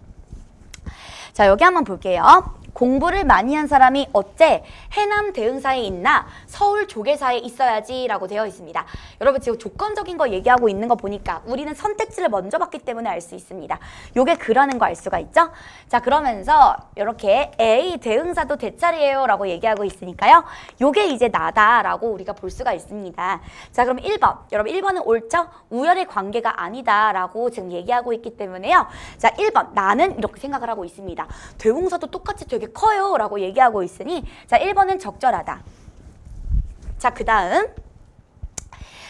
자, 여기 한번 볼게요. 공부를 많이 한 사람이 어째 해남 대흥사에 있나 서울 조계사에 있어야지 라고 되어 있습니다. 여러분 지금 조건적인 거 얘기하고 있는 거 보니까 우리는 선택지를 먼저 봤기 때문에 알 수 있습니다. 요게 그라는 거 알 수가 있죠? 자, 그러면서 이렇게 A 대흥사도 대짜리예요 라고 얘기하고 있으니까요. 요게 이제 나다 라고 우리가 볼 수가 있습니다. 자, 그럼 1번. 여러분 1번은 옳죠? 우열의 관계가 아니다 라고 지금 얘기하고 있기 때문에요. 자, 1번 나는 이렇게 생각을 하고 있습니다. 대흥사도 똑같이 되게 커요 라고 얘기하고 있으니 자 1번은 적절하다. 자, 그 다음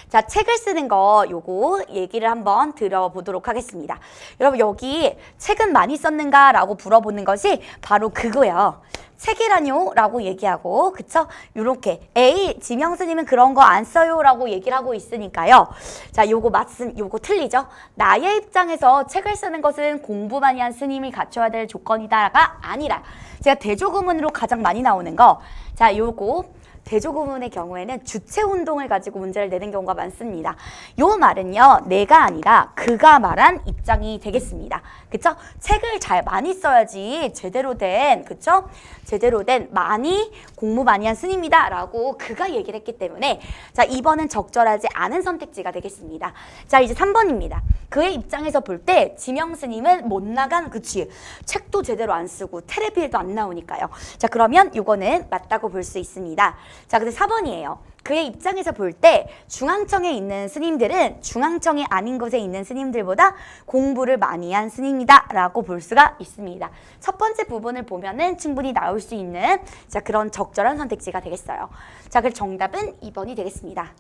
자, 책을 쓰는 거 요거 얘기를 한번 들어보도록 하겠습니다. 여러분 여기 책은 많이 썼는가 라고 물어보는 것이 바로 그거예요. 책이라뇨? 라고 얘기하고 그쵸? 요렇게 A 지명스님은 그런 거 안 써요 라고 얘기를 하고 있으니까요. 자, 요거 요거 틀리죠? 나의 입장에서 책을 쓰는 것은 공부 많이 한 스님이 갖춰야 될 조건이다가 아니라 제가 대조구문으로 가장 많이 나오는 거 자, 요거 대조구문의 경우에는 주체 운동을 가지고 문제를 내는 경우가 많습니다. 요 말은요, 내가 아니라 그가 말한 입장이 되겠습니다. 그쵸? 책을 많이 써야지 제대로 된, 그쵸? 제대로 된 많이 공부 많이 한 스님이다 라고 그가 얘기를 했기 때문에 자, 2번은 적절하지 않은 선택지가 되겠습니다. 자, 이제 3번입니다. 그의 입장에서 볼 때 지명 스님은 못 나간, 그치? 책도 제대로 안 쓰고 테레비에도 안 나오니까요. 자, 그러면 요거는 맞다고 볼 수 있습니다. 자, 근데 4번이에요. 그의 입장에서 볼 때 중앙청에 있는 스님들은 중앙청이 아닌 곳에 있는 스님들보다 공부를 많이 한 스님이다 라고 볼 수가 있습니다. 첫 번째 부분을 보면은 충분히 나올 수 있는 자, 그런 적절한 선택지가 되겠어요. 자, 그래서 정답은 2번이 되겠습니다.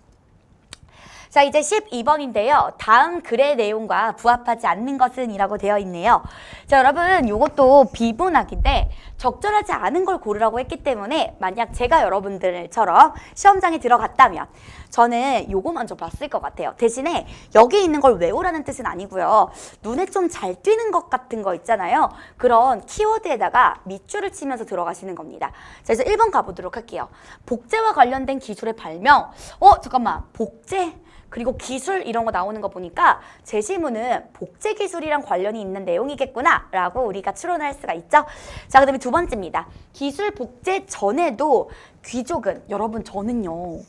자, 이제 12번인데요. 다음 글의 내용과 부합하지 않는 것은 이라고 되어 있네요. 자, 여러분 이것도 비문학인데 적절하지 않은 걸 고르라고 했기 때문에 만약 제가 여러분들처럼 시험장에 들어갔다면 저는 요거 먼저 봤을 것 같아요. 대신에 여기 있는 걸 외우라는 뜻은 아니고요. 눈에 좀 잘 띄는 것 같은 거 있잖아요. 그런 키워드에다가 밑줄을 치면서 들어가시는 겁니다. 자, 그래서 1번 가보도록 할게요. 복제와 관련된 기술의 발명. 잠깐만. 복제? 그리고 기술 이런 거 나오는 거 보니까 제시문은 복제 기술이랑 관련이 있는 내용이겠구나 라고 우리가 추론할 수가 있죠. 자, 그 다음에 두 번째입니다. 기술 복제 전에도 귀족은, 여러분 저는요.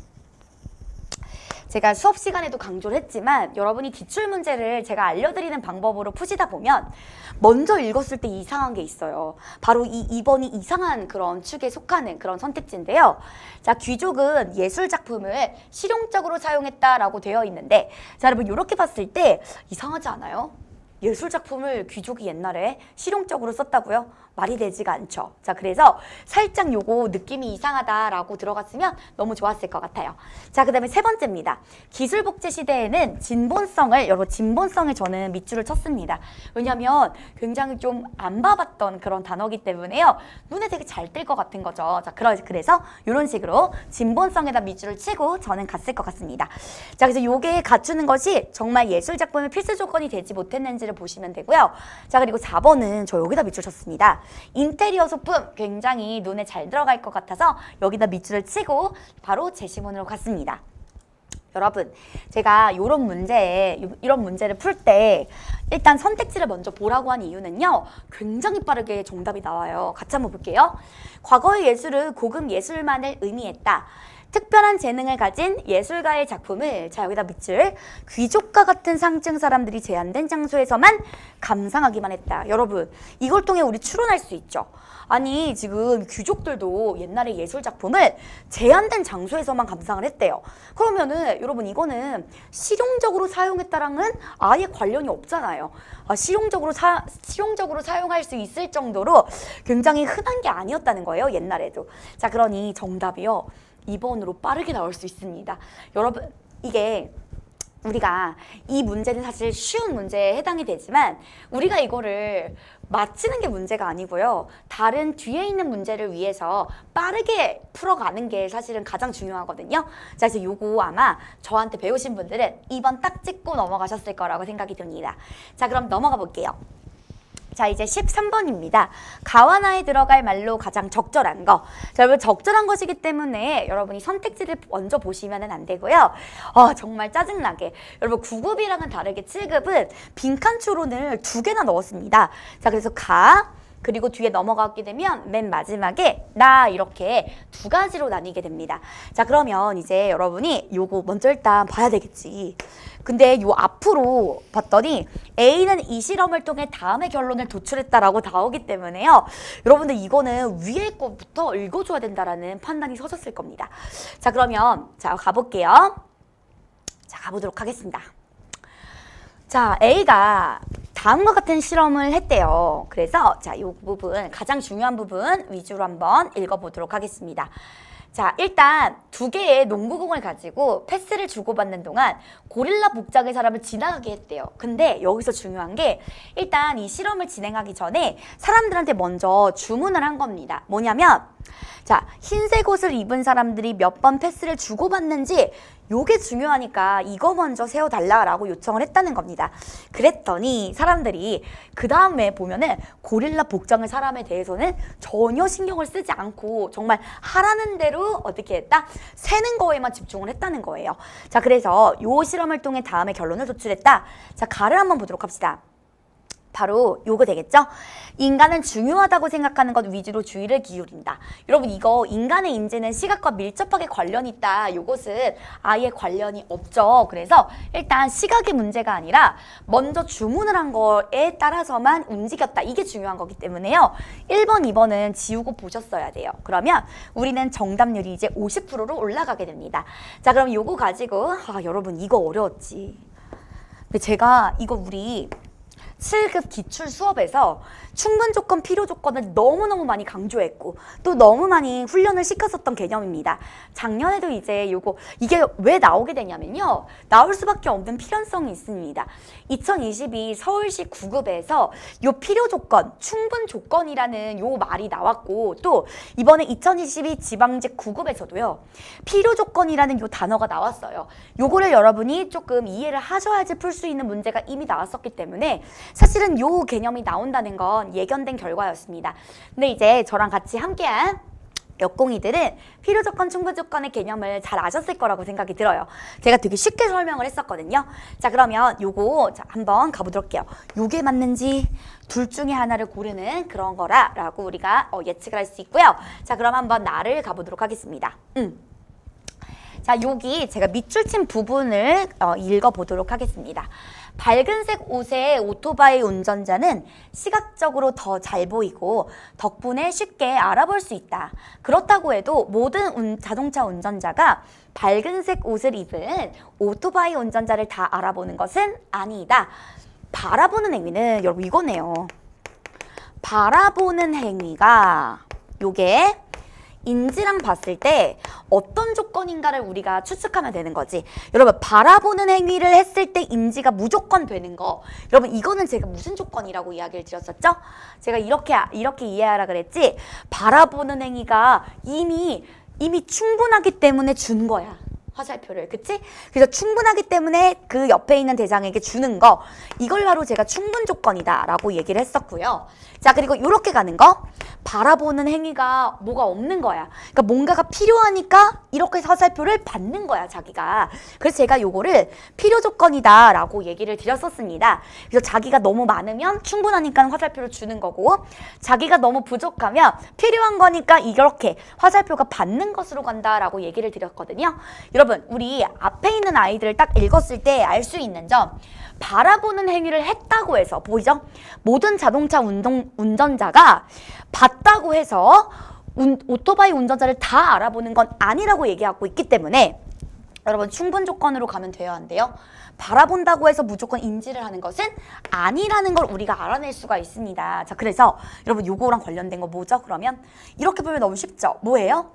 제가 수업 시간에도 강조를 했지만 여러분이 기출문제를 제가 알려드리는 방법으로 푸시다 보면 먼저 읽었을 때 이상한 게 있어요. 바로 이 2번이 이상한 그런 축에 속하는 그런 선택지인데요. 자, 귀족은 예술작품을 실용적으로 사용했다라고 되어 있는데 자, 여러분 이렇게 봤을 때 이상하지 않아요? 예술작품을 귀족이 옛날에 실용적으로 썼다고요? 말이 되지가 않죠. 자, 그래서 살짝 요거 느낌이 이상하다라고 들어갔으면 너무 좋았을 것 같아요. 자, 그 다음에 세 번째입니다. 기술복제 시대에는 진본성을, 여러분 진본성에 저는 밑줄을 쳤습니다. 왜냐하면 굉장히 좀 안 봐봤던 그런 단어기 때문에요. 눈에 되게 잘 띌 것 같은 거죠. 자, 그래서 이런 식으로 진본성에다 밑줄을 치고 저는 갔을 것 같습니다. 자, 그래서 요게 갖추는 것이 정말 예술작품의 필수 조건이 되지 못했는지를 보시면 되고요. 자, 그리고 4번은 저 여기다 밑줄 쳤습니다. 인테리어 소품 굉장히 눈에 잘 들어갈 것 같아서 여기다 밑줄을 치고 바로 제시문으로 갔습니다. 여러분, 제가 이런 문제를 풀 때 일단 선택지를 먼저 보라고 한 이유는요. 굉장히 빠르게 정답이 나와요. 같이 한번 볼게요. 과거의 예술은 고급 예술만을 의미했다. 특별한 재능을 가진 예술가의 작품을 자, 여기다 밑줄 귀족과 같은 상층 사람들이 제한된 장소에서만 감상하기만 했다. 여러분, 이걸 통해 우리 추론할 수 있죠. 아니, 지금 귀족들도 옛날에 예술 작품을 제한된 장소에서만 감상을 했대요. 그러면은 여러분 이거는 실용적으로 사용했다랑은 아예 관련이 없잖아요. 실용적으로 사용할 수 있을 정도로 굉장히 흔한 게 아니었다는 거예요, 옛날에도. 자, 그러니 정답이요. 2번으로 빠르게 나올 수 있습니다. 여러분, 이게 우리가 이 문제는 사실 쉬운 문제에 해당이 되지만 우리가 이거를 맞히는 게 문제가 아니고요. 다른 뒤에 있는 문제를 위해서 빠르게 풀어가는 게 사실은 가장 중요하거든요. 자, 그래서 요거 아마 저한테 배우신 분들은 2번 딱 찍고 넘어가셨을 거라고 생각이 듭니다. 자, 그럼 넘어가 볼게요. 자, 이제 13번입니다. 가와나에 들어갈 말로 가장 적절한 거. 자, 여러분 적절한 것이기 때문에 여러분이 선택지를 먼저 보시면 안 되고요. 정말 짜증나게. 여러분 9급이랑은 다르게 7급은 빈칸 추론을 2개나 넣었습니다. 자, 그래서 그리고 뒤에 넘어가게 되면 맨 마지막에 나 이렇게 두 가지로 나뉘게 됩니다. 자, 그러면 이제 여러분이 요거 먼저 일단 봐야 되겠지. 근데 요 앞으로 봤더니 A는 이 실험을 통해 다음의 결론을 도출했다라고 나오기 때문에요. 여러분들 이거는 위에 거부터 읽어줘야 된다라는 판단이 서졌을 겁니다. 자, 그러면 자 가볼게요. 자, 가보도록 하겠습니다. 자, A가 다음과 같은 실험을 했대요. 그래서 자, 이 부분, 가장 중요한 부분 위주로 한번 읽어보도록 하겠습니다. 자, 일단 두 개의 농구공을 가지고 패스를 주고받는 동안 고릴라 복장의 사람을 지나가게 했대요. 근데 여기서 중요한 게 일단 이 실험을 진행하기 전에 사람들한테 먼저 주문을 한 겁니다. 뭐냐면 자, 흰색 옷을 입은 사람들이 몇 번 패스를 주고받는지 요게 중요하니까 이거 먼저 세워달라라고 요청을 했다는 겁니다. 그랬더니 사람들이 그 다음에 보면은 고릴라 복장의 사람에 대해서는 전혀 신경을 쓰지 않고 정말 하라는 대로 어떻게 했다? 세는 거에만 집중을 했다는 거예요. 자, 그래서 요 실험을 통해 다음에 결론을 도출했다. 자, 가를 한번 보도록 합시다. 바로 요거 되겠죠? 인간은 중요하다고 생각하는 것 위주로 주의를 기울인다. 여러분 이거 인간의 인지는 시각과 밀접하게 관련이 있다. 요것은 아예 관련이 없죠. 그래서 일단 시각의 문제가 아니라 먼저 주문을 한 거에 따라서만 움직였다. 이게 중요한 거기 때문에요. 1번, 2번은 지우고 보셨어야 돼요. 그러면 우리는 정답률이 이제 50%로 올라가게 됩니다. 자, 그럼 요거 가지고 여러분 이거 어려웠지. 근데 제가 이거 우리 7급 기출 수업에서 충분 조건, 필요 조건을 너무너무 많이 강조했고 또 너무 많이 훈련을 시켰었던 개념입니다. 작년에도 이제 이게 왜 나오게 되냐면요. 나올 수밖에 없는 필연성이 있습니다. 2022 서울시 9급에서 요 필요 조건, 충분 조건이라는 요 말이 나왔고 또 이번에 2022 지방직 9급에서도요. 필요 조건이라는 요 단어가 나왔어요. 요거를 여러분이 조금 이해를 하셔야지 풀 수 있는 문제가 이미 나왔었기 때문에 사실은 요 개념이 나온다는 건 예견된 결과였습니다. 근데 이제 저랑 같이 함께한 역공이들은 필요조건, 충분조건의 개념을 잘 아셨을 거라고 생각이 들어요. 제가 되게 쉽게 설명을 했었거든요. 자, 그러면 요거 한번 가보도록 할게요. 요게 맞는지 둘 중에 하나를 고르는 그런 거라고 우리가 예측을 할 수 있고요. 자, 그럼 한번 나를 가보도록 하겠습니다. 자, 여기 제가 밑줄 친 부분을 읽어보도록 하겠습니다. 밝은색 옷의 오토바이 운전자는 시각적으로 더 잘 보이고 덕분에 쉽게 알아볼 수 있다. 그렇다고 해도 모든 자동차 운전자가 밝은색 옷을 입은 오토바이 운전자를 다 알아보는 것은 아니다. 바라보는 행위는 여러분 이거네요. 바라보는 행위가 요게 인지랑 봤을 때 어떤 조건인가를 우리가 추측하면 되는 거지. 여러분 바라보는 행위를 했을 때 인지가 무조건 되는 거. 여러분 이거는 제가 무슨 조건이라고 이야기를 드렸었죠? 제가 이렇게 이해하라 그랬지. 바라보는 행위가 이미 충분하기 때문에 준 거야. 화살표를, 그치? 그래서 충분하기 때문에 그 옆에 있는 대상에게 주는 거, 이걸 바로 제가 충분 조건이다 라고 얘기를 했었고요. 자, 그리고 이렇게 가는 거, 바라보는 행위가 뭐가 없는 거야. 그러니까 뭔가가 필요하니까 이렇게 화살표를 받는 거야, 자기가. 그래서 제가 요거를 필요 조건이다 라고 얘기를 드렸었습니다. 그래서 자기가 너무 많으면 충분하니까 화살표를 주는 거고, 자기가 너무 부족하면 필요한 거니까 이렇게 화살표가 받는 것으로 간다라고 얘기를 드렸거든요. 여러분, 우리 앞에 있는 아이들을 딱 읽었을 때 알 수 있는 점, 바라보는 행위를 했다고 해서, 보이죠? 모든 자동차 운전자가 봤다고 해서 오토바이 운전자를 다 알아보는 건 아니라고 얘기하고 있기 때문에 여러분 충분 조건으로 가면 돼요, 안 돼요? 바라본다고 해서 무조건 인지를 하는 것은 아니라는 걸 우리가 알아낼 수가 있습니다. 자, 그래서 여러분 요거랑 관련된 거 뭐죠? 그러면 이렇게 보면 너무 쉽죠? 뭐예요?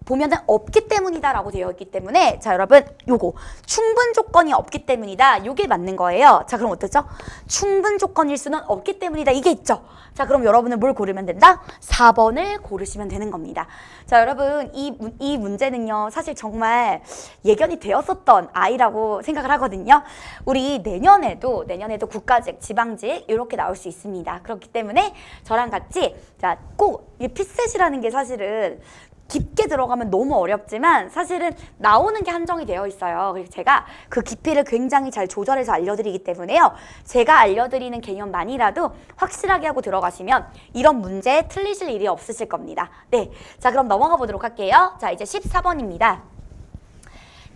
보면은 없기 때문이다 라고 되어 있기 때문에 자, 여러분 요거 충분 조건이 없기 때문이다, 요게 맞는 거예요. 자, 그럼 어떻죠? 충분 조건일 수는 없기 때문이다, 이게 있죠. 자, 그럼 여러분은 뭘 고르면 된다? 4번을 고르시면 되는 겁니다. 자, 여러분 이 문제는요 사실 정말 예견이 되었었던 아이라고 생각을 하거든요. 우리 내년에도 국가직, 지방직 이렇게 나올 수 있습니다. 그렇기 때문에 저랑 같이 자, 꼭 이 핏셋이라는 게 사실은 깊게 들어가면 너무 어렵지만 사실은 나오는 게 한정이 되어 있어요. 그래서 제가 그 깊이를 굉장히 잘 조절해서 알려드리기 때문에요. 제가 알려드리는 개념만이라도 확실하게 하고 들어가시면 이런 문제에 틀리실 일이 없으실 겁니다. 네, 자 그럼 넘어가 보도록 할게요. 자 이제 14번입니다.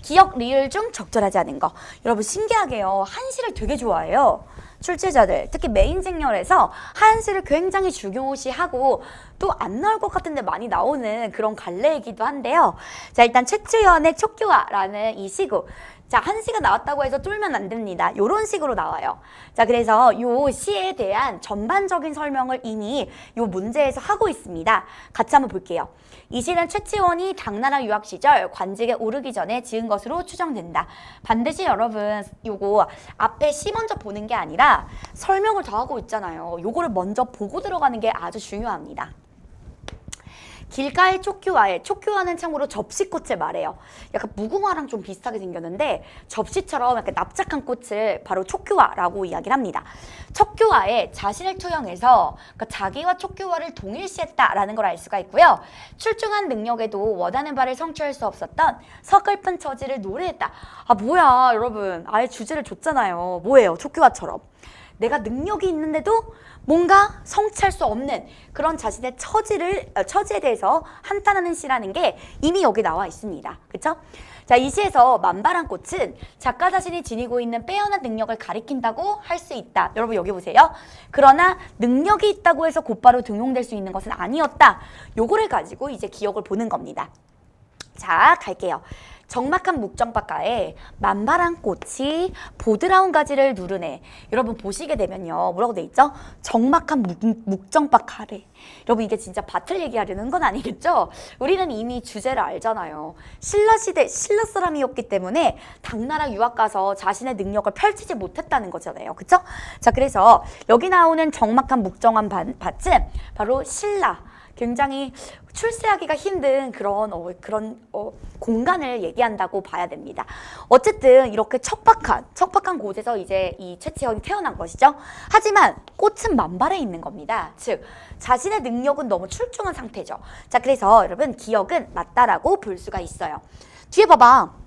기억, 리을 중 적절하지 않은 거. 여러분 신기하게요. 한시를 되게 좋아해요. 출제자들, 특히 메인 생렬에서 한시를 굉장히 중요시하고 또 안 나올 것 같은데 많이 나오는 그런 갈래이기도 한데요. 자 일단 최주연의 촉교화라는 이 시구. 자 한시가 나왔다고 해서 쫄면 안 됩니다. 요런 식으로 나와요. 자 그래서 요 시에 대한 전반적인 설명을 이미 요 문제에서 하고 있습니다. 같이 한번 볼게요. 이 시는 최치원이 당나라 유학 시절 관직에 오르기 전에 지은 것으로 추정된다. 반드시 여러분 요거 앞에 시 먼저 보는 게 아니라 설명을 더 하고 있잖아요. 요거를 먼저 보고 들어가는 게 아주 중요합니다. 길가의 촉교화에, 촉교화는 참고로 접시꽃을 말해요. 약간 무궁화랑 좀 비슷하게 생겼는데 접시처럼 약간 납작한 꽃을 바로 촉교화라고 이야기를 합니다. 촉교화에 자신을 투영해서 그러니까 자기와 촉교화를 동일시했다라는 걸 알 수가 있고요. 출중한 능력에도 원하는 바를 성취할 수 없었던 서글픈 처지를 노래했다. 아 뭐야 여러분, 아예 주제를 줬잖아요. 뭐예요? 촉교화처럼. 내가 능력이 있는데도 뭔가 성취할 수 없는 그런 자신의 처지에 대해서 한탄하는 시라는 게 이미 여기 나와 있습니다. 그렇죠? 자, 이 시에서 만발한 꽃은 작가 자신이 지니고 있는 빼어난 능력을 가리킨다고 할 수 있다. 여러분 여기 보세요. 그러나 능력이 있다고 해서 곧바로 등용될 수 있는 것은 아니었다. 요거를 가지고 이제 기억을 보는 겁니다. 자, 갈게요. 적막한 묵정박가에 만발한 꽃이 보드라운 가지를 누르네. 여러분 보시게 되면요. 뭐라고 돼 있죠? 적막한 묵정박가래. 여러분 이게 진짜 밭을 얘기하려는 건 아니겠죠? 우리는 이미 주제를 알잖아요. 신라시대 신라 사람이었기 때문에 당나라 유학 가서 자신의 능력을 펼치지 못했다는 거잖아요. 그쵸? 자 그래서 여기 나오는 적막한 묵정한 밭은 바로 신라. 굉장히 출세하기가 힘든 그런 공간을 얘기한다고 봐야 됩니다. 어쨌든 이렇게 척박한 곳에서 이제 이 최치원이 태어난 것이죠. 하지만 꽃은 만발해 있는 겁니다. 즉 자신의 능력은 너무 출중한 상태죠. 자 그래서 여러분 기억은 맞다라고 볼 수가 있어요. 뒤에 봐봐.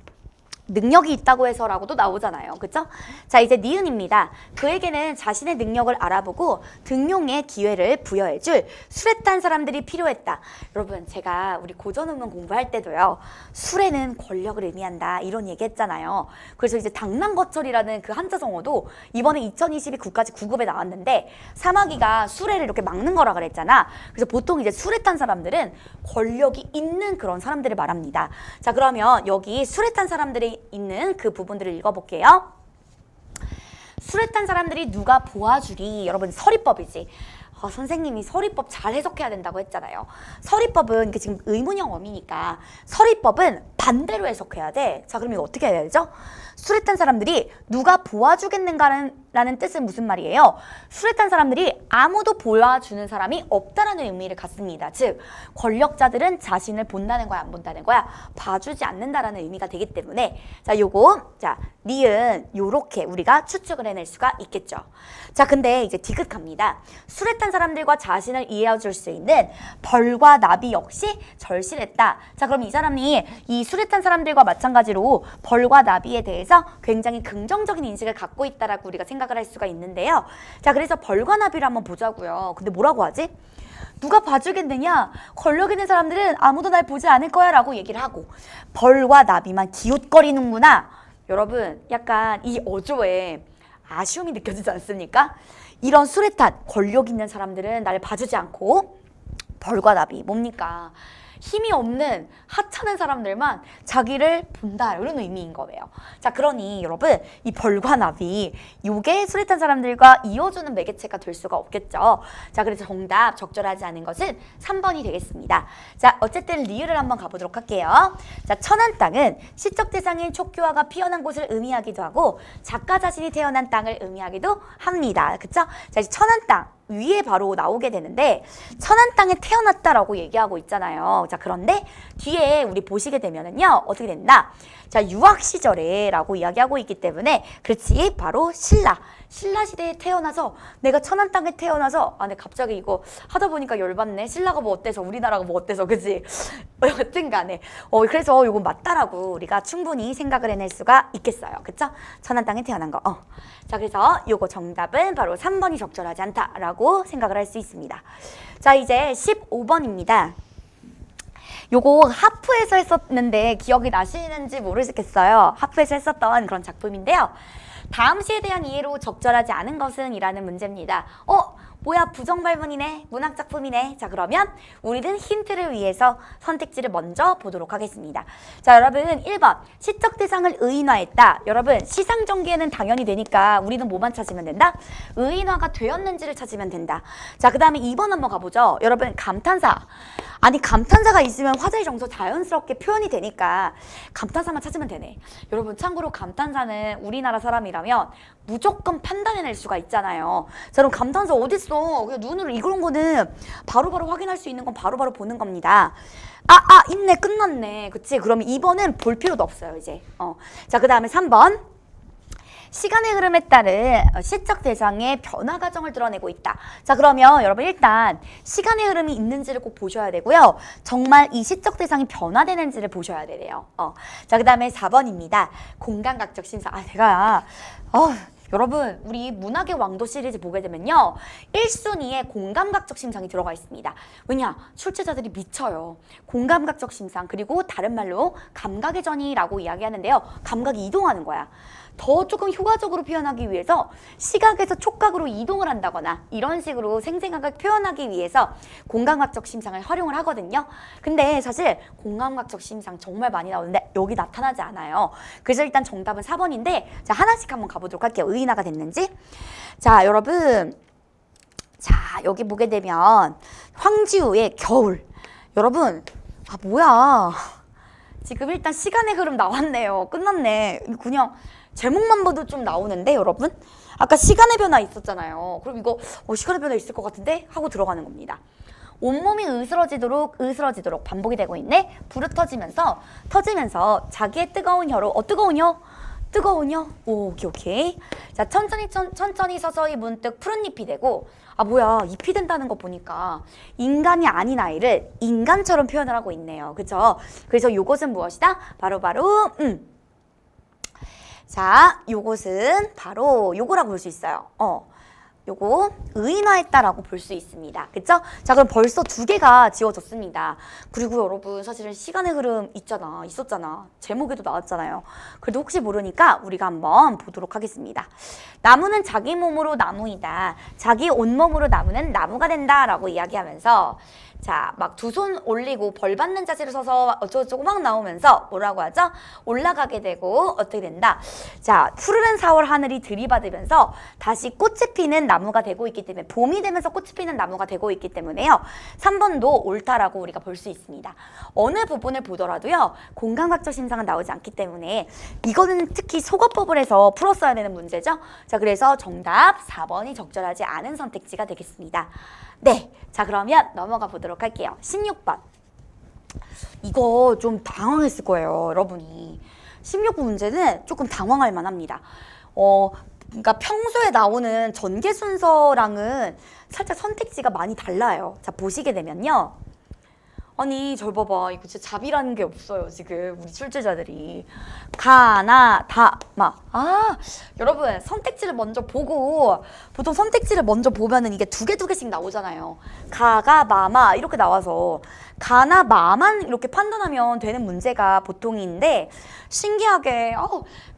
능력이 있다고 해서라고도 나오잖아요. 그쵸? 자 이제 니은입니다. 그에게는 자신의 능력을 알아보고 등용의 기회를 부여해줄 수레탄 사람들이 필요했다. 여러분 제가 우리 고전문문 공부할 때도요. 수레는 권력을 의미한다 이런 얘기 했잖아요. 그래서 이제 당랑거철이라는 그 한자성어도 이번에 2022 국가직 9급에 나왔는데 사마귀가 수레를 이렇게 막는 거라 그랬잖아. 그래서 보통 이제 수레 탄 사람들은 권력이 있는 그런 사람들을 말합니다. 자 그러면 여기 수레 탄 사람들이 있는 그 부분들을 읽어볼게요. 수레 탄 사람들이 누가 보아주리. 여러분 서리법이지. 선생님이 서리법 잘 해석해야 된다고 했잖아요. 서리법은 이게 지금 의문형 어미니까 서리법은 반대로 해석해야 돼. 자 그럼 이거 어떻게 해야 되죠? 수레 탄 사람들이 누가 보아주겠는가라는 뜻은 무슨 말이에요? 수레 탄 사람들이 아무도 보아주는 사람이 없다라는 의미를 갖습니다. 즉 권력자들은 자신을 본다는 거야 안 본다는 거야? 봐주지 않는다라는 의미가 되기 때문에 자 요거 자 니은 요렇게 우리가 추측을 해낼 수가 있겠죠. 자 근데 이제 디귿합니다. 수레 탄 사람들과 자신을 이해해줄 수 있는 벌과 나비 역시 절실했다. 자 그럼 이 사람이 이 수레 탄 사람들과 마찬가지로 벌과 나비에 대해서 굉장히 긍정적인 인식을 갖고 있다라고 우리가 생각을 할 수가 있는데요. 자 그래서 벌과 나비를 한번 보자고요. 근데 뭐라고 하지? 누가 봐주겠느냐? 권력 있는 사람들은 아무도 날 보지 않을 거야 라고 얘기를 하고 벌과 나비만 기웃거리는구나. 여러분 약간 이 어조에 아쉬움이 느껴지지 않습니까? 이런 수레탄 권력 있는 사람들은 나를 봐주지 않고 벌과 나비 뭡니까? 힘이 없는 하찮은 사람들만 자기를 본다 이런 의미인 거예요. 자 그러니 여러분 이 벌과 나비 요게 수레 탄 사람들과 이어주는 매개체가 될 수가 없겠죠. 자 그래서 정답 적절하지 않은 것은 3번이 되겠습니다. 자 어쨌든 리을을 한번 가보도록 할게요. 자 천안 땅은 시적 대상인 촉교화가 피어난 곳을 의미하기도 하고 작가 자신이 태어난 땅을 의미하기도 합니다. 그쵸? 자 이제 천안 땅 위에 바로 나오게 되는데 천안 땅에 태어났다라고 얘기하고 있잖아요. 자 그런데 뒤에 우리 보시게 되면은요 어떻게 된다? 자 유학 시절에 라고 이야기하고 있기 때문에 그렇지 바로 신라. 신라시대에 태어나서 내가 천안 땅에 태어나서 근데 갑자기 이거 하다 보니까 열받네. 신라가 뭐 어때서 우리나라가 뭐 어때서 그치? 여튼 간에 그래서 이거 맞다라고 우리가 충분히 생각을 해낼 수가 있겠어요. 그쵸? 천안 땅에 태어난 거. 자, 그래서 요거 정답은 바로 3번이 적절하지 않다라고 생각을 할 수 있습니다. 자, 이제 15번입니다. 요거 하프에서 했었는데 기억이 나시는지 모르겠어요. 하프에서 했었던 그런 작품인데요. 다음 시에 대한 이해로 적절하지 않은 것은 이라는 문제입니다. 뭐야 부정발문이네. 문학작품이네. 자, 그러면 우리는 힌트를 위해서 선택지를 먼저 보도록 하겠습니다. 자, 여러분 1번 시적 대상을 의인화했다. 여러분 시상전개는 당연히 되니까 우리는 뭐만 찾으면 된다? 의인화가 되었는지를 찾으면 된다. 자, 그 다음에 2번 한번 가보죠. 여러분 감탄사. 아니 감탄사가 있으면 화자의 정서 자연스럽게 표현이 되니까 감탄사만 찾으면 되네. 여러분 참고로 감탄사는 우리나라 사람이라면 무조건 판단해낼 수가 있잖아요. 자, 그럼 감탄사 어딨어? 그냥 눈으로 이런 거는 바로바로 확인할 수 있는 건 바로바로 보는 겁니다. 있네. 끝났네. 그치? 그러면 2번은 볼 필요도 없어요 이제. 자, 그 다음에 3번 시간의 흐름에 따른 시적 대상의 변화 과정을 드러내고 있다. 자, 그러면 여러분 일단 시간의 흐름이 있는지를 꼭 보셔야 되고요. 정말 이 시적 대상이 변화되는지를 보셔야 되네요. 자, 그 다음에 4번입니다. 공간각적 심사. 여러분 우리 문학의 왕도 시리즈 보게 되면요 1순위에 공감각적 심상이 들어가 있습니다. 왜냐? 출제자들이 미쳐요. 공감각적 심상, 그리고 다른 말로 감각의 전이라고 이야기하는데요. 감각이 이동하는 거야. 더 조금 효과적으로 표현하기 위해서 시각에서 촉각으로 이동을 한다거나 이런 식으로 생생하게 표현하기 위해서 공감각적 심상을 활용을 하거든요. 근데 사실 공감각적 심상 정말 많이 나오는데 여기 나타나지 않아요. 그래서 일단 정답은 4번인데 자, 하나씩 한번 가보도록 할게요. 의인화가 됐는지. 자, 여러분 자, 여기 보게 되면 황지우의 겨울. 여러분 뭐야 지금 일단 시간의 흐름 나왔네요. 끝났네. 그냥 제목만 봐도 좀 나오는데 여러분? 아까 시간의 변화 있었잖아요. 그럼 이거 시간의 변화 있을 것 같은데? 하고 들어가는 겁니다. 온몸이 으스러지도록 반복이 되고 있네. 불이 터지면서 자기의 뜨거운 혀로 뜨거운 혀? 오케이. 자, 천천히 서서히 문득 푸른 잎이 되고 뭐야 잎이 된다는 거 보니까 인간이 아닌 아이를 인간처럼 표현을 하고 있네요. 그쵸? 그래서 요것은 무엇이다? 바로 자, 요것은 바로 요거라고 볼 수 있어요. 요거 의인화했다라고 볼 수 있습니다. 그쵸? 자, 그럼 벌써 2개가 지워졌습니다. 그리고 여러분 사실은 시간의 흐름 있었잖아. 제목에도 나왔잖아요. 그래도 혹시 모르니까 우리가 한번 보도록 하겠습니다. 나무는 자기 몸으로 나무이다. 자기 온몸으로 나무는 나무가 된다 라고 이야기하면서 자, 막 두 손 올리고 벌 받는 자세로 서서 어쩌고저쩌고 막 나오면서 뭐라고 하죠? 올라가게 되고 어떻게 된다? 자, 푸르른 4월 하늘이 들이받으면서 다시 꽃이 피는 나무가 되고 있기 때문에 봄이 되면서 꽃이 피는 나무가 되고 있기 때문에요. 3번도 옳다라고 우리가 볼 수 있습니다. 어느 부분을 보더라도요. 공감각적 심상은 나오지 않기 때문에 이거는 특히 속어법을 해서 풀었어야 되는 문제죠. 자, 그래서 정답 4번이 적절하지 않은 선택지가 되겠습니다. 네, 자 그러면 넘어가 보도록 할게요. 16번. 이거 좀 당황했을 거예요, 여러분이. 16번 문제는 조금 당황할 만합니다. 그러니까 평소에 나오는 전개 순서랑은 살짝 선택지가 많이 달라요. 자, 보시게 되면요. 아니, 절 봐봐. 이거 진짜 잡이라는 게 없어요, 지금. 우리 출제자들이. 가나, 다, 마. 여러분, 선택지를 먼저 보고, 보통 선택지를 먼저 보면은 이게 두 개씩 나오잖아요. 가가, 마마, 이렇게 나와서. 가나, 마만 이렇게 판단하면 되는 문제가 보통인데, 신기하게,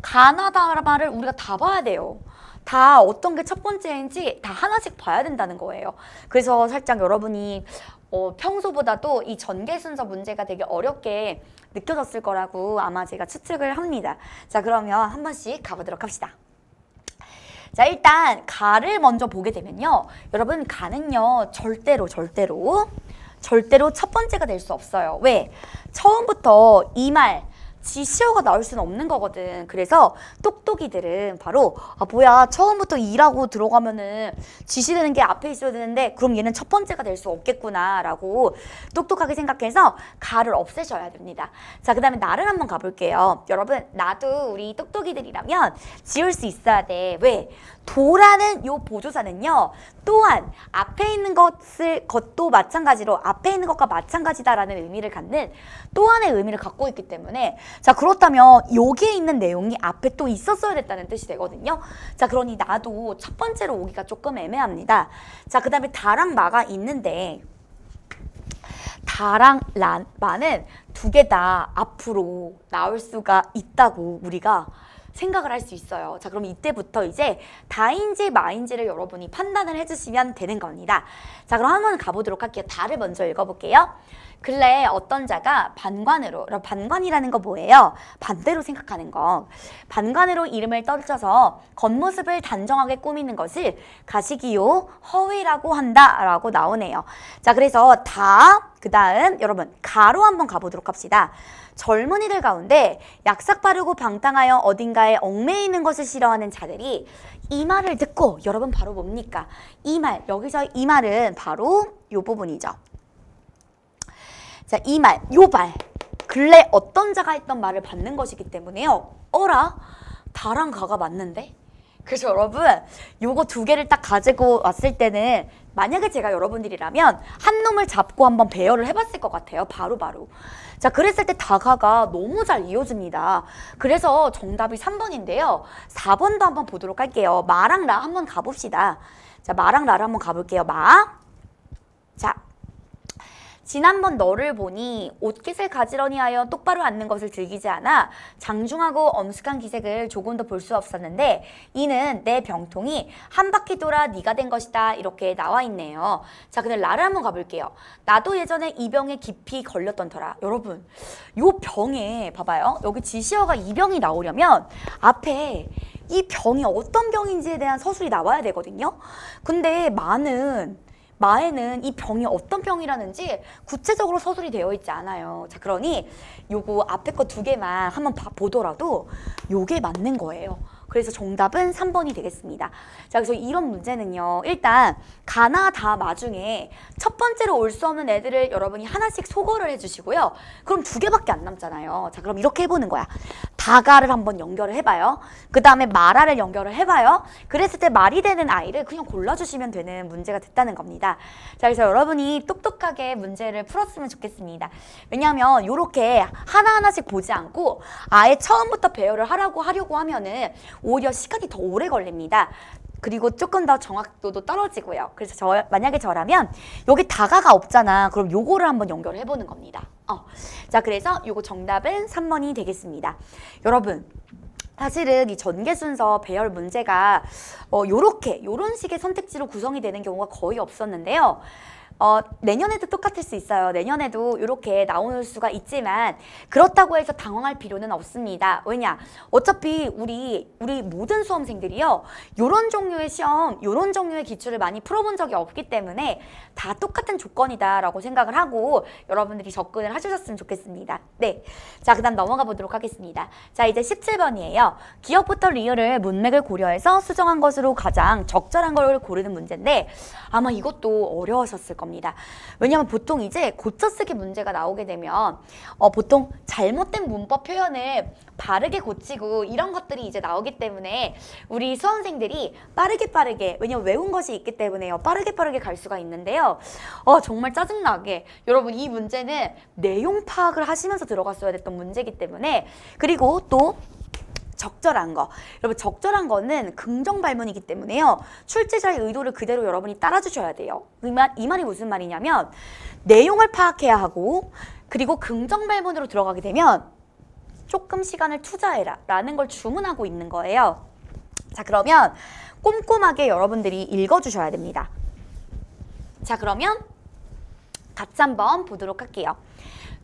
가나, 다마를 우리가 다 봐야 돼요. 다 어떤 게 첫 번째인지 다 하나씩 봐야 된다는 거예요. 그래서 살짝 여러분이 평소보다도 이 전개 순서 문제가 되게 어렵게 느껴졌을 거라고 아마 제가 추측을 합니다. 자, 그러면 한 번씩 가보도록 합시다. 자, 일단 가를 먼저 보게 되면요. 여러분, 가는요. 절대로 첫 번째가 될 수 없어요. 왜? 처음부터 이 말, 지시어가 나올 수는 없는 거거든. 그래서 똑똑이들은 바로 뭐야 처음부터 이라고 들어가면은 지시되는 게 앞에 있어야 되는데 그럼 얘는 첫 번째가 될 수 없겠구나 라고 똑똑하게 생각해서 가를 없애셔야 됩니다. 자, 그 다음에 나를 한번 가볼게요. 여러분, 나도 우리 똑똑이들이라면 지울 수 있어야 돼. 왜? 도라는 요 보조사는요, 또한 앞에 있는 것도 마찬가지로 앞에 있는 것과 마찬가지다라는 의미를 갖는 또한의 의미를 갖고 있기 때문에, 자, 그렇다면 여기에 있는 내용이 앞에 또 있었어야 됐다는 뜻이 되거든요. 자, 그러니 나도 첫 번째로 오기가 조금 애매합니다. 자, 그 다음에 다랑 마가 있는데, 다랑 마는 두 개 다 앞으로 나올 수가 있다고 우리가 생각을 할 수 있어요. 자, 그럼 이때부터 이제 다인지 마인지를 여러분이 판단을 해주시면 되는 겁니다. 자, 그럼 한번 가보도록 할게요. 다를 먼저 읽어볼게요. 근래 어떤 자가 반관으로, 반관이라는 거 뭐예요? 반대로 생각하는 거. 반관으로 이름을 떨쳐서 겉모습을 단정하게 꾸미는 것을 가시기요 허위라고 한다라고 나오네요. 자, 그래서 그 다음 여러분 가로 한번 가보도록 합시다. 젊은이들 가운데 약삭 빠르고 방탕하여 어딘가에 얽매이는 것을 싫어하는 자들이 이 말을 듣고, 여러분 바로 뭡니까? 이 말, 여기서 이 말은 바로 요 부분이죠. 자, 이 말, 요 말. 근래 어떤 자가 했던 말을 받는 것이기 때문에요. 어라? 다랑 가가 맞는데? 그래서 여러분, 요거 두 개를 딱 가지고 왔을 때는 만약에 제가 여러분들이라면 한 놈을 잡고 한번 배열을 해봤을 것 같아요. 바로. 자, 그랬을 때 다가가 너무 잘 이어집니다. 그래서 정답이 3번인데요. 4번도 한번 보도록 할게요. 마랑 라 한번 가봅시다. 자, 마랑 라를 한번 가볼게요. 마. 자. 지난번 너를 보니 옷깃을 가지런히 하여 똑바로 앉는 것을 즐기지 않아 장중하고 엄숙한 기색을 조금도 볼 수 없었는데 이는 내 병통이 한 바퀴 돌아 네가 된 것이다. 이렇게 나와 있네요. 자, 근데 라를 한번 가볼게요. 나도 예전에 이 병에 깊이 걸렸던 터라. 여러분, 요 병에 봐봐요. 여기 지시어가 이 병이 나오려면 앞에 이 병이 어떤 병인지에 대한 서술이 나와야 되거든요. 근데 마에는 이 병이 어떤 병이라는지 구체적으로 서술이 되어 있지 않아요. 자, 그러니 요거 앞에 거 두 개만 한번 보더라도 요게 맞는 거예요. 그래서 정답은 3번이 되겠습니다. 자, 그래서 이런 문제는요, 일단 가나 다 마 중에 첫 번째로 올 수 없는 애들을 여러분이 하나씩 소거를 해주시고요. 그럼 두 개밖에 안 남잖아요. 자, 그럼 이렇게 해보는 거야. 다가를 한번 연결을 해봐요. 그 다음에 마라를 연결을 해봐요. 그랬을 때 말이 되는 아이를 그냥 골라주시면 되는 문제가 됐다는 겁니다. 자, 그래서 여러분이 똑똑하게 문제를 풀었으면 좋겠습니다. 왜냐하면 이렇게 하나하나씩 보지 않고 아예 처음부터 배열을 하려고 하면은 오히려 시간이 더 오래 걸립니다. 그리고 조금 더 정확도도 떨어지고요. 그래서 만약에 저라면 여기 다가가 없잖아. 그럼 요거를 한번 연결을 해보는 겁니다. 자, 그래서 요거 정답은 3번이 되겠습니다. 여러분, 사실은 이 전개 순서 배열 문제가 요런 식의 선택지로 구성이 되는 경우가 거의 없었는데요. 내년에도 똑같을 수 있어요. 내년에도 이렇게 나올 수가 있지만 그렇다고 해서 당황할 필요는 없습니다. 왜냐? 어차피 우리 모든 수험생들이요, 요런 종류의 시험, 요런 종류의 기출을 많이 풀어본 적이 없기 때문에 다 똑같은 조건이다라고 생각을 하고 여러분들이 접근을 해주셨으면 좋겠습니다. 네, 자, 그 다음 넘어가 보도록 하겠습니다. 자, 이제 17번이에요. 기억부터 리을을 문맥을 고려해서 수정한 것으로 가장 적절한 걸 고르는 문제인데 아마 이것도 어려우셨을 겁니다. 왜냐하면 보통 이제 고쳐쓰기 문제가 나오게 되면 보통 잘못된 문법 표현을 바르게 고치고 이런 것들이 이제 나오기 때문에 우리 수험생들이 빠르게, 왜냐면 외운 것이 있기 때문에요, 빠르게 갈 수가 있는데요. 정말 짜증나게 여러분, 이 문제는 내용 파악을 하시면서 들어갔어야 됐던 문제이기 때문에, 그리고 또 적절한 거. 여러분, 적절한 거는 긍정 발문이기 때문에요. 출제자의 의도를 그대로 여러분이 따라주셔야 돼요. 이 말이 무슨 말이냐면 내용을 파악해야 하고, 그리고 긍정 발문으로 들어가게 되면 조금 시간을 투자해라 라는 걸 주문하고 있는 거예요. 자, 그러면 꼼꼼하게 여러분들이 읽어주셔야 됩니다. 자, 그러면 같이 한번 보도록 할게요.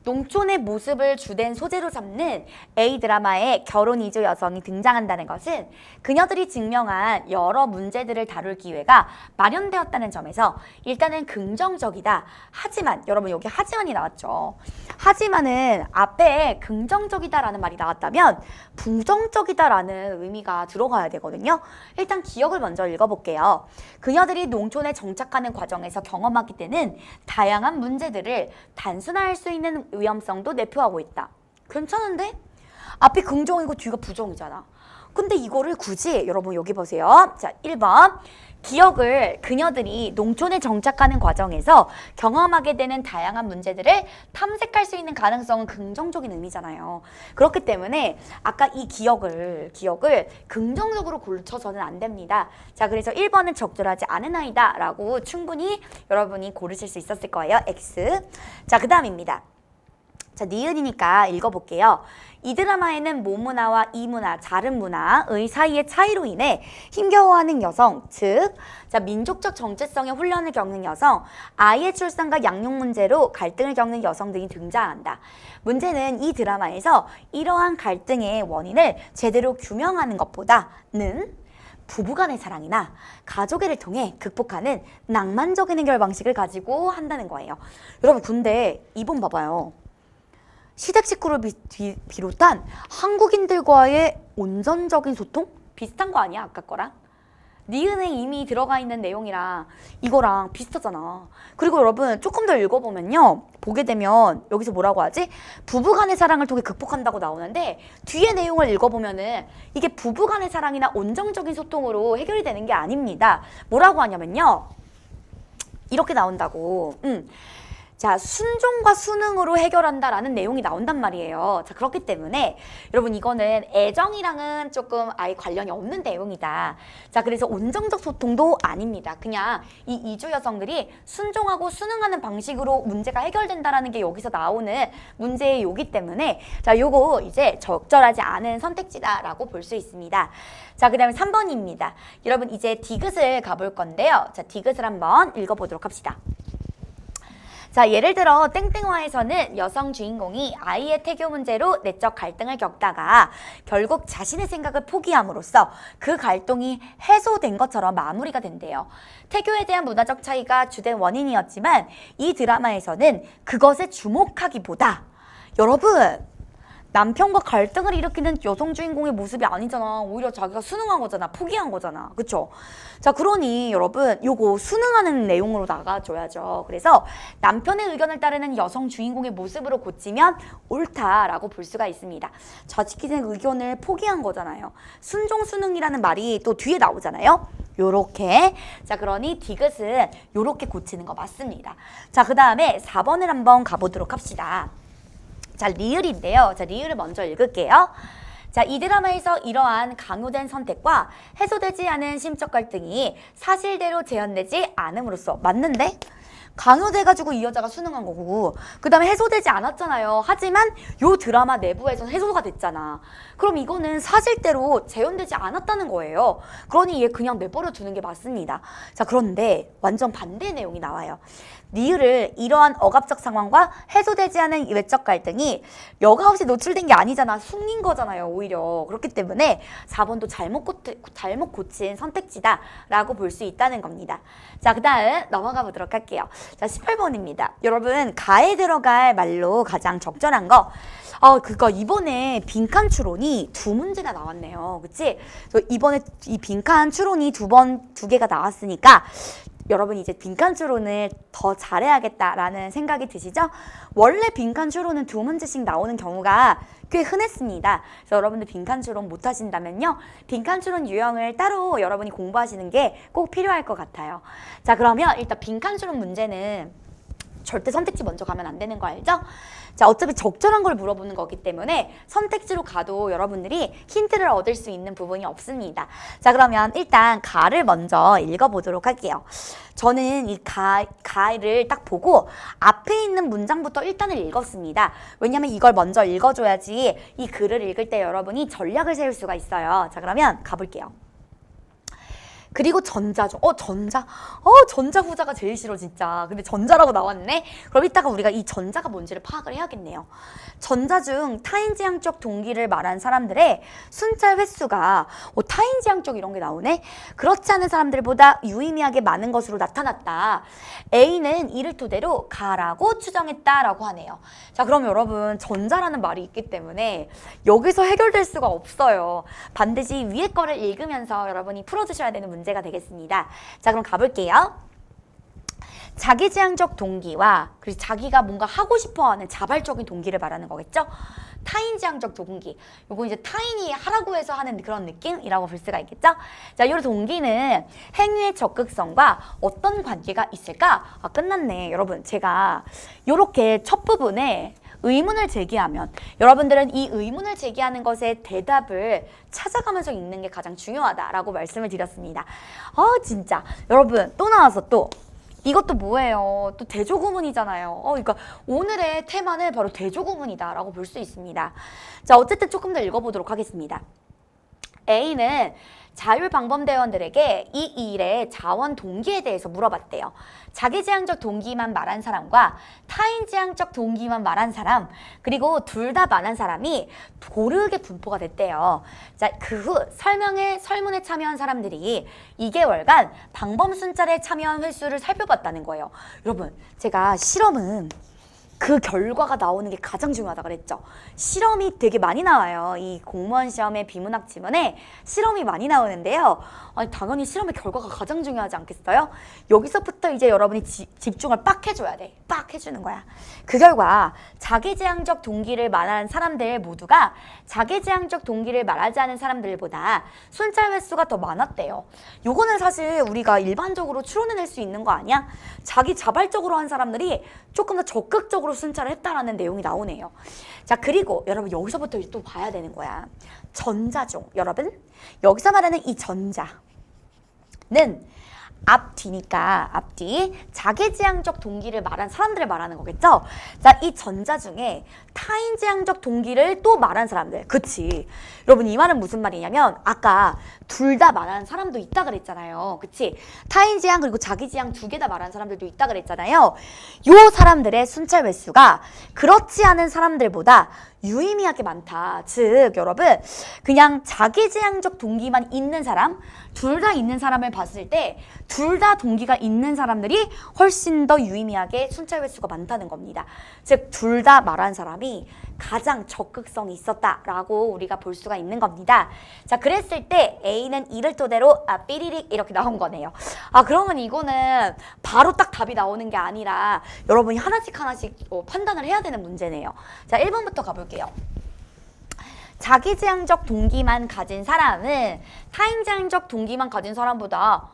농촌의 모습을 주된 소재로 삼는 A 드라마에 결혼 이주 여성이 등장한다는 것은 그녀들이 증명한 여러 문제들을 다룰 기회가 마련되었다는 점에서 일단은 긍정적이다. 하지만 여러분 여기 하지만이 나왔죠. 하지만은 앞에 긍정적이다라는 말이 나왔다면 부정적이다라는 의미가 들어가야 되거든요. 일단 기억을 먼저 읽어볼게요. 그녀들이 농촌에 정착하는 과정에서 경험하게 되는 다양한 문제들을 단순화할 수 있는 위험성도 내포하고 있다. 괜찮은데? 앞이 긍정이고 뒤가 부정이잖아. 근데 이거를 굳이 여러분 여기 보세요. 자, 1번. 기억을 그녀들이 농촌에 정착하는 과정에서 경험하게 되는 다양한 문제들을 탐색할 수 있는 가능성은 긍정적인 의미잖아요. 그렇기 때문에 아까 이 기억을 긍정적으로 고쳐서는 안 됩니다. 자, 그래서 1번은 적절하지 않은 아이다 라고 충분히 여러분이 고르실 수 있었을 거예요. X. 자, 그 다음입니다. 자, 니은이니까 읽어볼게요. 이 드라마에는 모문화와 이문화, 자른 문화의 사이의 차이로 인해 힘겨워하는 여성, 즉 민족적 정체성의 훈련을 겪는 여성, 아이의 출산과 양육 문제로 갈등을 겪는 여성 등이 등장한다. 문제는 이 드라마에서 이러한 갈등의 원인을 제대로 규명하는 것보다는 부부간의 사랑이나 가족애를 통해 극복하는 낭만적인 해결 방식을 가지고 한다는 거예요. 여러분 근데 이번 봐봐요. 시댁 식구를 비롯한 한국인들과의 온전적인 소통? 비슷한 거 아니야? 아까 거랑? 니은에 이미 들어가 있는 내용이랑 이거랑 비슷하잖아. 그리고 여러분 조금 더 읽어보면요. 보게 되면 여기서 뭐라고 하지? 부부간의 사랑을 통해 극복한다고 나오는데 뒤에 내용을 읽어보면은 이게 부부간의 사랑이나 온정적인 소통으로 해결이 되는 게 아닙니다. 뭐라고 하냐면요. 이렇게 나온다고. 자, 순종과 수능으로 해결한다라는 내용이 나온단 말이에요. 자, 그렇기 때문에 여러분 이거는 애정이랑은 조금 아예 관련이 없는 내용이다. 자, 그래서 온정적 소통도 아닙니다. 그냥 이 이주 여성들이 순종하고 수능하는 방식으로 문제가 해결된다라는 게 여기서 나오는 문제의 요기 때문에 자, 요거 이제 적절하지 않은 선택지다라고 볼 수 있습니다. 자, 그 다음에 3번입니다. 여러분 이제 디귿을 가볼 건데요. 자, 디귿을 한번 읽어보도록 합시다. 자, 예를 들어 땡땡화에서는 여성 주인공이 아이의 태교 문제로 내적 갈등을 겪다가 결국 자신의 생각을 포기함으로써 그 갈등이 해소된 것처럼 마무리가 된대요. 태교에 대한 문화적 차이가 주된 원인이었지만 이 드라마에서는 그것에 주목하기보다 여러분 남편과 갈등을 일으키는 여성 주인공의 모습이 아니잖아. 오히려 자기가 순응한 거잖아. 포기한 거잖아. 그쵸? 자, 그러니 여러분 요거 순응하는 내용으로 나가줘야죠. 그래서 남편의 의견을 따르는 여성 주인공의 모습으로 고치면 옳다라고 볼 수가 있습니다. 자식의 의견을 포기한 거잖아요. 순종 순응이라는 말이 또 뒤에 나오잖아요. 요렇게. 자, 그러니 디귿은 요렇게 고치는 거 맞습니다. 자, 그 다음에 4번을 한번 가보도록 합시다. 자, 리을인데요. 자, 리을을 먼저 읽을게요. 자, 이 드라마에서 이러한 강요된 선택과 해소되지 않은 심적 갈등이 사실대로 재현되지 않음으로써 맞는데? 강요돼가지고 이 여자가 수능한 거고 그 다음에 해소되지 않았잖아요. 하지만 요 드라마 내부에서는 해소가 됐잖아. 그럼 이거는 사실대로 재현되지 않았다는 거예요. 그러니 얘 그냥 내버려 두는 게 맞습니다. 자, 그런데 완전 반대 내용이 나와요. 니을을 이러한 억압적 상황과 해소되지 않은 외적 갈등이 여과 없이 노출된 게 아니잖아. 숨긴 거잖아요. 오히려. 그렇기 때문에 4번도 잘못 고친 선택지다라고 볼 수 있다는 겁니다. 자, 그 다음 넘어가 보도록 할게요. 자, 18번입니다. 여러분 가에 들어갈 말로 가장 적절한 거 그니까 이번에 빈칸 추론이 두 문제나 나왔네요. 그치? 이번에 이 빈칸 추론이 두 개가 나왔으니까 여러분 이제 빈칸 추론을 더 잘해야겠다라는 생각이 드시죠? 원래 빈칸 추론은 두 문제씩 나오는 경우가 꽤 흔했습니다. 그래서 여러분들 빈칸 추론 못 하신다면요. 빈칸 추론 유형을 따로 여러분이 공부하시는 게 꼭 필요할 것 같아요. 자, 그러면 일단 빈칸 추론 문제는 절대 선택지 먼저 가면 안 되는 거 알죠? 자, 어차피 적절한 걸 물어보는 거기 때문에 선택지로 가도 여러분들이 힌트를 얻을 수 있는 부분이 없습니다. 자, 그러면 일단 가를 먼저 읽어보도록 할게요. 저는 이 가를 딱 보고 앞에 있는 문장부터 일단은 읽었습니다. 왜냐면 이걸 먼저 읽어줘야지 이 글을 읽을 때 여러분이 전략을 세울 수가 있어요. 자, 그러면 가볼게요. 그리고 전자죠. 전자. 전자 후자가 제일 싫어, 진짜. 근데 전자라고 나왔네? 그럼 이따가 우리가 이 전자가 뭔지를 파악을 해야겠네요. 전자 중 타인지향적 동기를 말한 사람들의 순찰 횟수가, 타인지향적 이런 게 나오네? 그렇지 않은 사람들보다 유의미하게 많은 것으로 나타났다. A는 이를 토대로 가라고 추정했다라고 하네요. 자, 그럼 여러분, 전자라는 말이 있기 때문에 여기서 해결될 수가 없어요. 반드시 위에 거를 읽으면서 여러분이 풀어주셔야 되는 문제가 되겠습니다. 자, 그럼 가볼게요. 자기지향적 동기와 그리고 자기가 뭔가 하고 싶어하는 자발적인 동기를 말하는 거겠죠? 타인지향적 동기. 요거 이제 타인이 하라고 해서 하는 그런 느낌이라고 볼 수가 있겠죠? 자, 요 동기는 행위의 적극성과 어떤 관계가 있을까? 끝났네. 여러분, 제가 요렇게 첫 부분에 의문을 제기하면 여러분들은 이 의문을 제기하는 것에 대답을 찾아가면서 읽는 게 가장 중요하다라고 말씀을 드렸습니다. 진짜. 여러분, 또 나와서 또 이것도 뭐예요? 또 대조구문이잖아요. 그러니까 오늘의 테마는 바로 대조구문이다라고 볼 수 있습니다. 자, 어쨌든 조금 더 읽어보도록 하겠습니다. A는 자율방범대원들에게 이 일의 자원 동기에 대해서 물어봤대요. 자기지향적 동기만 말한 사람과 타인지향적 동기만 말한 사람, 그리고 둘 다 말한 사람이 고르게 분포가 됐대요. 자, 그 후 설문에 참여한 사람들이 2개월간 방범순찰에 참여한 횟수를 살펴봤다는 거예요. 여러분, 제가 실험은 그 결과가 나오는 게 가장 중요하다 그랬죠. 실험이 되게 많이 나와요. 이 공무원 시험에 비문학 지문에 실험이 많이 나오는데요. 당연히 실험의 결과가 가장 중요하지 않겠어요? 여기서부터 이제 여러분이 집중을 빡 해줘야 돼. 빡 해주는 거야. 그 결과 자기지향적 동기를 말하는 사람들 모두가 자기지향적 동기를 말하지 않은 사람들보다 순찰 횟수가 더 많았대요. 요거는 사실 우리가 일반적으로 추론해낼 수 있는 거 아니야? 자기 자발적으로 한 사람들이 조금 더 적극적으로 순찰을 했다라는 내용이 나오네요. 자, 그리고 여러분 여기서부터 또 봐야 되는 거야. 전자종. 여러분, 여기서 말하는 이 전자는 앞뒤니까 앞뒤 자기지향적 동기를 말한 사람들을 말하는 거겠죠? 자, 이 전자 중에 타인지향적 동기를 또 말한 사람들. 그치? 여러분, 이 말은 무슨 말이냐면 아까 둘 다 말하는 사람도 있다 그랬잖아요. 그치? 타인지향 그리고 자기지향 두 개 다 말하는 사람들도 있다 그랬잖아요. 요 사람들의 순찰 횟수가 그렇지 않은 사람들보다 유의미하게 많다. 즉, 여러분, 그냥 자기지향적 동기만 있는 사람, 둘 다 있는 사람을 봤을 때 둘 다 동기가 있는 사람들이 훨씬 더 유의미하게 순찰 횟수가 많다는 겁니다. 즉, 둘 다 말한 사람이 가장 적극성이 있었다라고 우리가 볼 수가 있는 겁니다. 자, 그랬을 때 A는 이를 토대로 삐리릭 이렇게 나온 거네요. 그러면 이거는 바로 딱 답이 나오는 게 아니라 여러분이 하나씩 판단을 해야 되는 문제네요. 자, 1번부터 가볼게요. 자기지향적 동기만 가진 사람은 타인지향적 동기만 가진 사람보다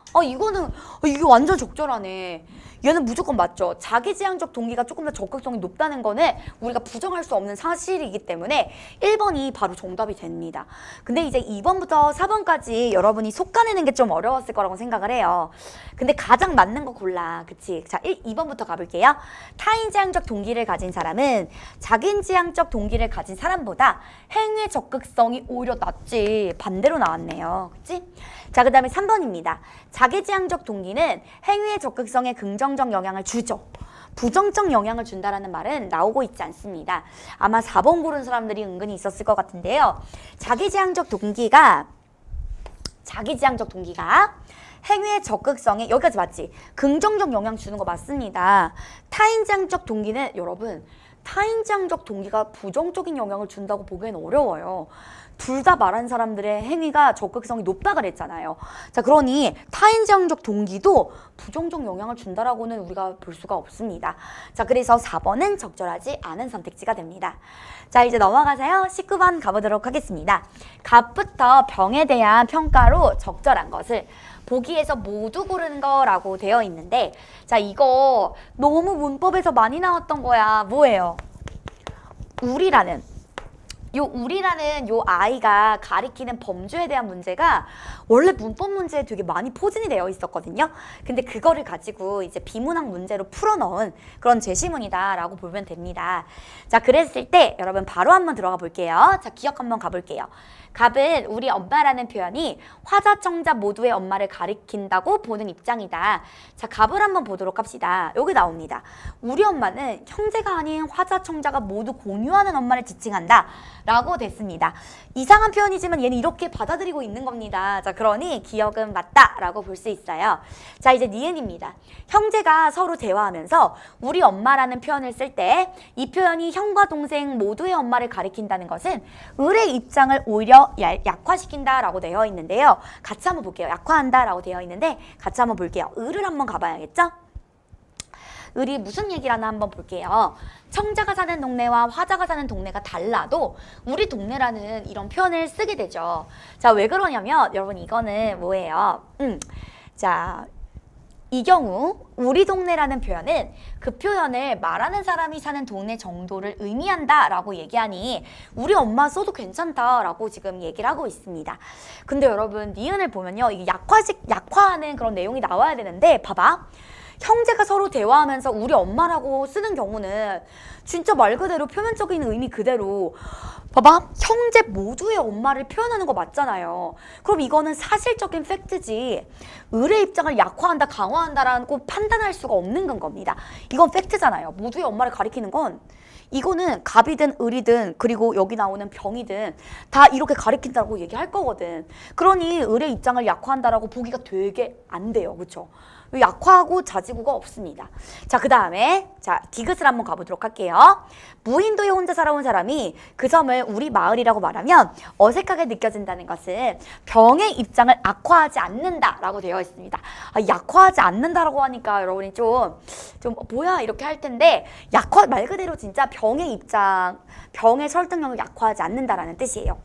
이게 완전 적절하네. 얘는 무조건 맞죠. 자기지향적 동기가 조금 더 적극성이 높다는 거는 우리가 부정할 수 없는 사실이기 때문에 1번이 바로 정답이 됩니다. 근데 이제 2번부터 4번까지 여러분이 속가내는 게 좀 어려웠을 거라고 생각을 해요. 근데 가장 맞는 거 골라. 그치? 자, 2번부터 가볼게요. 타인지향적 동기를 가진 사람은 자기지향적 동기를 가진 사람보다 행위의 적극성이 오히려 낮지. 반대로 나왔네요. 그치? 자, 그 다음에 3번입니다. 자기지향적 동기는 행위의 적극성에 긍정적 영향을 주죠. 부정적 영향을 준다라는 말은 나오고 있지 않습니다. 아마 4번 고른 사람들이 은근히 있었을 것 같은데요. 자기지향적 동기가 행위의 적극성에, 여기까지 맞지? 긍정적 영향 주는 거 맞습니다. 타인지향적 동기는 여러분, 타인지향적 동기가 부정적인 영향을 준다고 보기엔 어려워요. 둘 다 말한 사람들의 행위가 적극성이 높다 그랬잖아요. 자, 그러니 타인지향적 동기도 부정적 영향을 준다라고는 우리가 볼 수가 없습니다. 자, 그래서 4번은 적절하지 않은 선택지가 됩니다. 자, 이제 넘어가서요. 19번 가보도록 하겠습니다. 갑부터 병에 대한 평가로 적절한 것을 보기에서 모두 고르는 거라고 되어 있는데, 자, 이거 너무 문법에서 많이 나왔던 거야. 뭐예요? 우리라는 요 우리라는 요 아이가 가리키는 범주에 대한 문제가 원래 문법 문제에 되게 많이 포진이 되어 있었거든요. 근데 그거를 가지고 이제 비문학 문제로 풀어넣은 그런 제시문이다라고 보면 됩니다. 자, 그랬을 때 여러분 바로 한번 들어가 볼게요. 자, 기억 한번 가볼게요. 갑은 우리 엄마라는 표현이 화자청자 모두의 엄마를 가리킨다고 보는 입장이다. 자, 갑을 한번 보도록 합시다. 여기 나옵니다. 우리 엄마는 형제가 아닌 화자청자가 모두 공유하는 엄마를 지칭한다 라고 됐습니다. 이상한 표현이지만 얘는 이렇게 받아들이고 있는 겁니다. 자, 그러니 기억은 맞다 라고 볼 수 있어요. 자, 이제 니은입니다. 형제가 서로 대화하면서 우리 엄마라는 표현을 쓸 때 이 표현이 형과 동생 모두의 엄마를 가리킨다는 것은 을의 입장을 오히려 약화시킨다 라고 되어 있는데요. 같이 한번 볼게요. 약화한다 라고 되어 있는데 같이 한번 볼게요. 을을 한번 가봐야겠죠? 을이 무슨 얘기를 하나 한번 볼게요. 청자가 사는 동네와 화자가 사는 동네가 달라도 우리 동네라는 이런 표현을 쓰게 되죠. 자, 왜 그러냐면 여러분 이거는 뭐예요? 자, 이 경우 우리 동네라는 표현은 그 표현을 말하는 사람이 사는 동네 정도를 의미한다 라고 얘기하니 우리 엄마 써도 괜찮다 라고 지금 얘기를 하고 있습니다. 근데 여러분 니은을 보면요, 이게 약화하는 그런 내용이 나와야 되는데 봐봐. 형제가 서로 대화하면서 우리 엄마라고 쓰는 경우는 진짜 말 그대로 표면적인 의미 그대로 봐봐, 형제 모두의 엄마를 표현하는 거 맞잖아요. 그럼 이거는 사실적인 팩트지 을의 입장을 약화한다 강화한다라고 판단할 수가 없는 겁니다. 이건 팩트잖아요. 모두의 엄마를 가리키는 건 이거는 갑이든 을이든 그리고 여기 나오는 병이든 다 이렇게 가리킨다고 얘기할 거거든. 그러니 을의 입장을 약화한다라고 보기가 되게 안 돼요. 그렇죠? 약화하고 자지구가 없습니다. 자, 그 다음에 자, 디귿을 한번 가보도록 할게요. 무인도에 혼자 살아온 사람이 그 점을 우리 마을이라고 말하면 어색하게 느껴진다는 것은 병의 입장을 악화하지 않는다라고 되어 있습니다. 약화하지 않는다라고 하니까 여러분이 좀 뭐야 이렇게 할 텐데 약화 말 그대로 진짜 병의 입장, 병의 설득력을 약화하지 않는다라는 뜻이에요.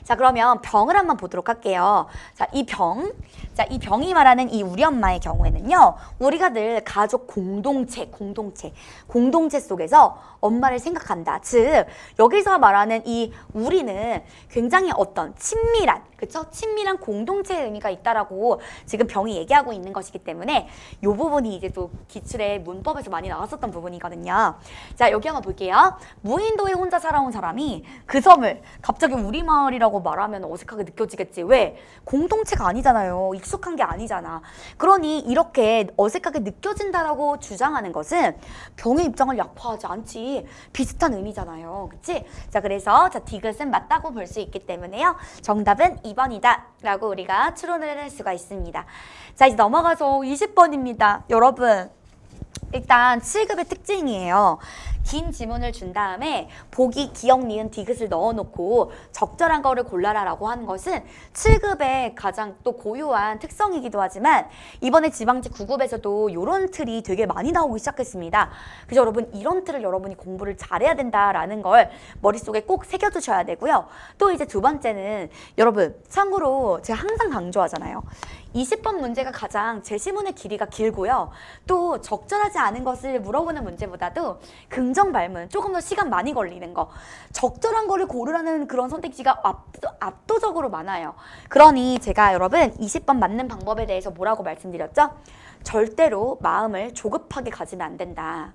자, 그러면 병을 한번 보도록 할게요. 자, 이 병이 말하는 이 우리 엄마의 경우에는요, 우리가 늘 가족 공동체 속에서 엄마를 생각한다. 즉, 여기서 말하는 이 우리는 굉장히 어떤 친밀한, 그쵸? 친밀한 공동체의 의미가 있다라고 지금 병이 얘기하고 있는 것이기 때문에 이 부분이 이제 또 기출의 문법에서 많이 나왔었던 부분이거든요. 자, 여기 한번 볼게요. 무인도에 혼자 살아온 사람이 그 섬을 갑자기 우리 마을이라고 말하면 어색하게 느껴지겠지. 왜? 공동체가 아니잖아요. 익숙한 게 아니잖아. 그러니 이렇게 어색하게 느껴진다라고 주장하는 것은 병의 입장을 약화하지 않지. 비슷한 의미잖아요. 그치? 자, 그래서 디귿은 맞다고 볼 수 있기 때문에요. 정답은 2번이다 라고 우리가 추론을 할 수가 있습니다. 자, 이제 넘어가서 20번입니다. 여러분, 일단 7급의 특징이에요. 긴 지문을 준 다음에 보기, 기억, 니은, 디귿을 넣어놓고 적절한 거를 골라라 라고 하는 것은 7급의 가장 또 고유한 특성이기도 하지만 이번에 지방지 9급에서도 이런 틀이 되게 많이 나오기 시작했습니다. 그래서 여러분 이런 틀을 여러분이 공부를 잘해야 된다라는 걸 머릿속에 꼭 새겨두셔야 되고요. 또 이제 두 번째는 여러분 참고로 제가 항상 강조하잖아요. 20번 문제가 가장 제시문의 길이가 길고요. 또 적절하지 않은 것을 물어보는 문제보다도 긍정 발문, 조금 더 시간 많이 걸리는 거, 적절한 거를 고르라는 그런 선택지가 압도적으로 많아요. 그러니 제가 여러분 20번 맞는 방법에 대해서 뭐라고 말씀드렸죠? 절대로 마음을 조급하게 가지면 안 된다.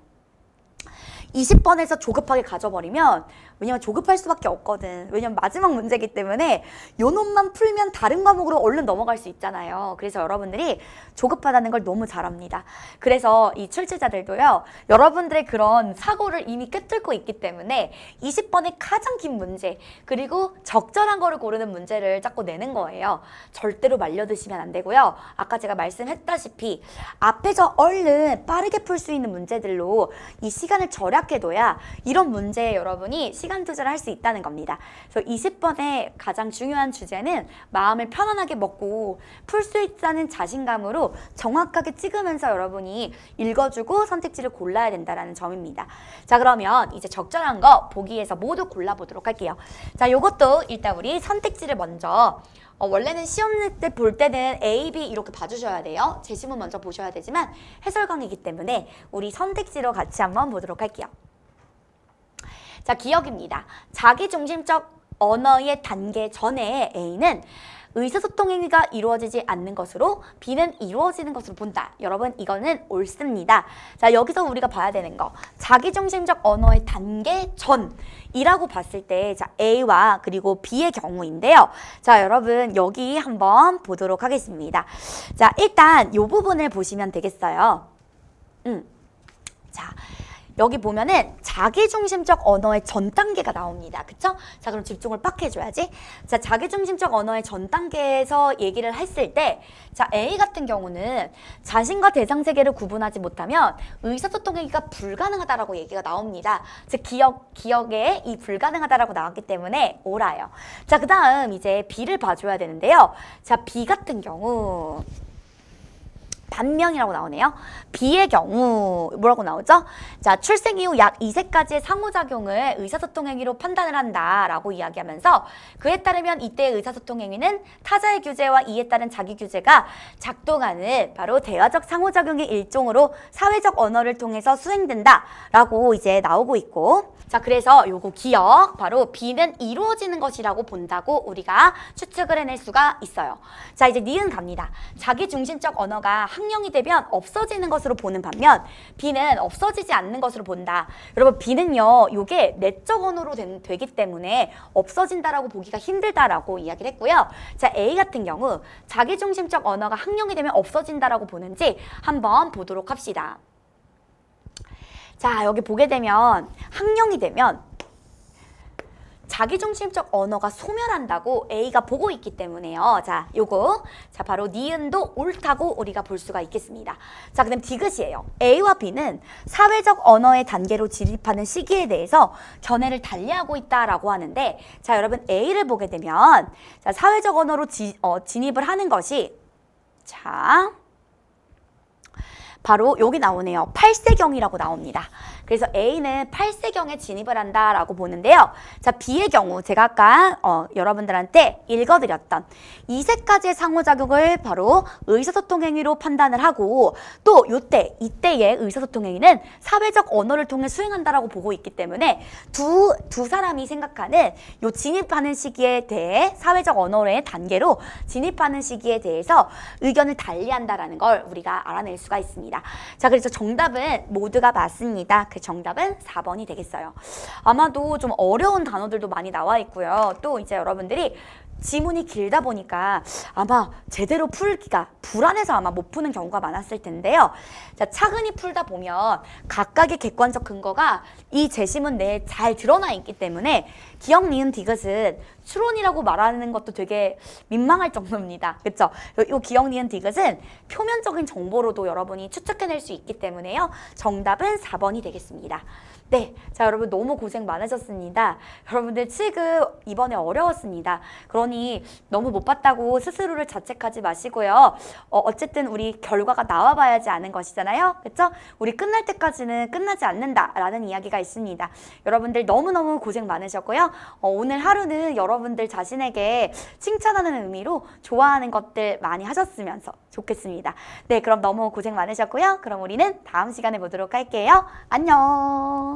20번에서 조급하게 가져버리면 왜냐면 조급할 수밖에 없거든. 왜냐면 마지막 문제이기 때문에 요 놈만 풀면 다른 과목으로 얼른 넘어갈 수 있잖아요. 그래서 여러분들이 조급하다는 걸 너무 잘 압니다. 그래서 이 출제자들도요. 여러분들의 그런 사고를 이미 꿰뚫고 있기 때문에 20번의 가장 긴 문제 그리고 적절한 거를 고르는 문제를 자꾸 내는 거예요. 절대로 말려드시면 안 되고요. 아까 제가 말씀했다시피 앞에서 얼른 빠르게 풀 수 있는 문제들로 이 시간을 절약해둬야 이런 문제에 여러분이 시간 투자를 할 수 있다는 겁니다. 그래서 20번의 가장 중요한 주제는 마음을 편안하게 먹고 풀 수 있다는 자신감으로 정확하게 찍으면서 여러분이 읽어주고 선택지를 골라야 된다는 점입니다. 자, 그러면 이제 적절한 거 보기에서 모두 골라보도록 할게요. 자, 요것도 일단 우리 선택지를 먼저 원래는 시험 때 볼 때는 A, B 이렇게 봐주셔야 돼요. 제시문 먼저 보셔야 되지만 해설 강의이기 때문에 우리 선택지로 같이 한번 보도록 할게요. 자, 기억입니다. 자기중심적 언어의 단계 전에 A는 의사소통 행위가 이루어지지 않는 것으로 B는 이루어지는 것으로 본다. 여러분 이거는 옳습니다. 자, 여기서 우리가 봐야 되는 거 자기중심적 언어의 단계 전이라고 봤을 때 자, A와 그리고 B의 경우인데요. 자, 여러분 여기 한번 보도록 하겠습니다. 자, 일단 이 부분을 보시면 되겠어요. 자, 여기 보면은 자기중심적 언어의 전 단계가 나옵니다. 그쵸? 자, 그럼 집중을 빡 해줘야지. 자, 자기중심적 언어의 전 단계에서 얘기를 했을 때, 자, A 같은 경우는 자신과 대상 세계를 구분하지 못하면 의사소통 행위가 불가능하다라고 얘기가 나옵니다. 즉, 기억에 이 불가능하다라고 나왔기 때문에 옳아요. 자, 그 다음 이제 B를 봐줘야 되는데요. 자, B 같은 경우. 반면이라고 나오네요. B의 경우 뭐라고 나오죠? 자, 출생 이후 약 2세까지의 상호작용을 의사소통 행위로 판단을 한다라고 이야기하면서 그에 따르면 이때의 의사소통 행위는 타자의 규제와 이에 따른 자기 규제가 작동하는 바로 대화적 상호작용의 일종으로 사회적 언어를 통해서 수행된다라고 이제 나오고 있고 자, 그래서 요거 기억 바로 B는 이루어지는 것이라고 본다고 우리가 추측을 해낼 수가 있어요. 자, 이제 니은 갑니다. 자기중심적 언어가 학령이 되면 없어지는 것으로 보는 반면 B는 없어지지 않는 것으로 본다. 여러분 B는요 요게 내적 언어로 되기 때문에 없어진다라고 보기가 힘들다라고 이야기를 했고요. 자, A 같은 경우 자기중심적 언어가 학령이 되면 없어진다라고 보는지 한번 보도록 합시다. 자, 여기 보게 되면 학령이 되면 자기중심적 언어가 소멸한다고 A가 보고 있기 때문에요. 자, 요거 자 바로 니은도 옳다고 우리가 볼 수가 있겠습니다. 자, 그다음 디귿이에요. A와 B는 사회적 언어의 단계로 진입하는 시기에 대해서 견해를 달리하고 있다라고 하는데 자, 여러분 A를 보게 되면 자, 사회적 언어로 진입을 하는 것이 자 바로 여기 나오네요. 8세경이라고 나옵니다. 그래서 A는 8세경에 진입을 한다라고 보는데요. 자, B의 경우 제가 아까 여러분들한테 읽어드렸던 2세까지의 상호작용을 바로 의사소통 행위로 판단을 하고 또 이때의 의사소통 행위는 사회적 언어를 통해 수행한다라고 보고 있기 때문에 두 사람이 생각하는 요 진입하는 시기에 대해 사회적 언어의 단계로 진입하는 시기에 대해서 의견을 달리한다라는 걸 우리가 알아낼 수가 있습니다. 자, 그래서 정답은 모두가 맞습니다. 그 정답은 4번이 되겠어요. 아마도 좀 어려운 단어들도 많이 나와 있고요. 또 이제 여러분들이 지문이 길다 보니까 아마 제대로 풀기가 불안해서 아마 못 푸는 경우가 많았을 텐데요. 자, 차근히 풀다 보면 각각의 객관적 근거가 이 제시문 내에 잘 드러나 있기 때문에 기억, 니은, 디귿은 추론이라고 말하는 것도 되게 민망할 정도입니다. 그렇죠? 이 기억, 니은, 디귿은 표면적인 정보로도 여러분이 추측해낼 수 있기 때문에요. 정답은 4번이 되겠습니다. 네, 자, 여러분 너무 고생 많으셨습니다. 여러분들 취급 이번에 어려웠습니다. 그러니 너무 못 봤다고 스스로를 자책하지 마시고요. 어쨌든 우리 결과가 나와봐야지 아는 것이잖아요. 그렇죠? 우리 끝날 때까지는 끝나지 않는다라는 이야기가 있습니다. 여러분들 너무너무 고생 많으셨고요. 오늘 하루는 여러분들 자신에게 칭찬하는 의미로 좋아하는 것들 많이 하셨으면서 좋겠습니다. 네, 그럼 너무 고생 많으셨고요. 그럼 우리는 다음 시간에 보도록 할게요. 안녕.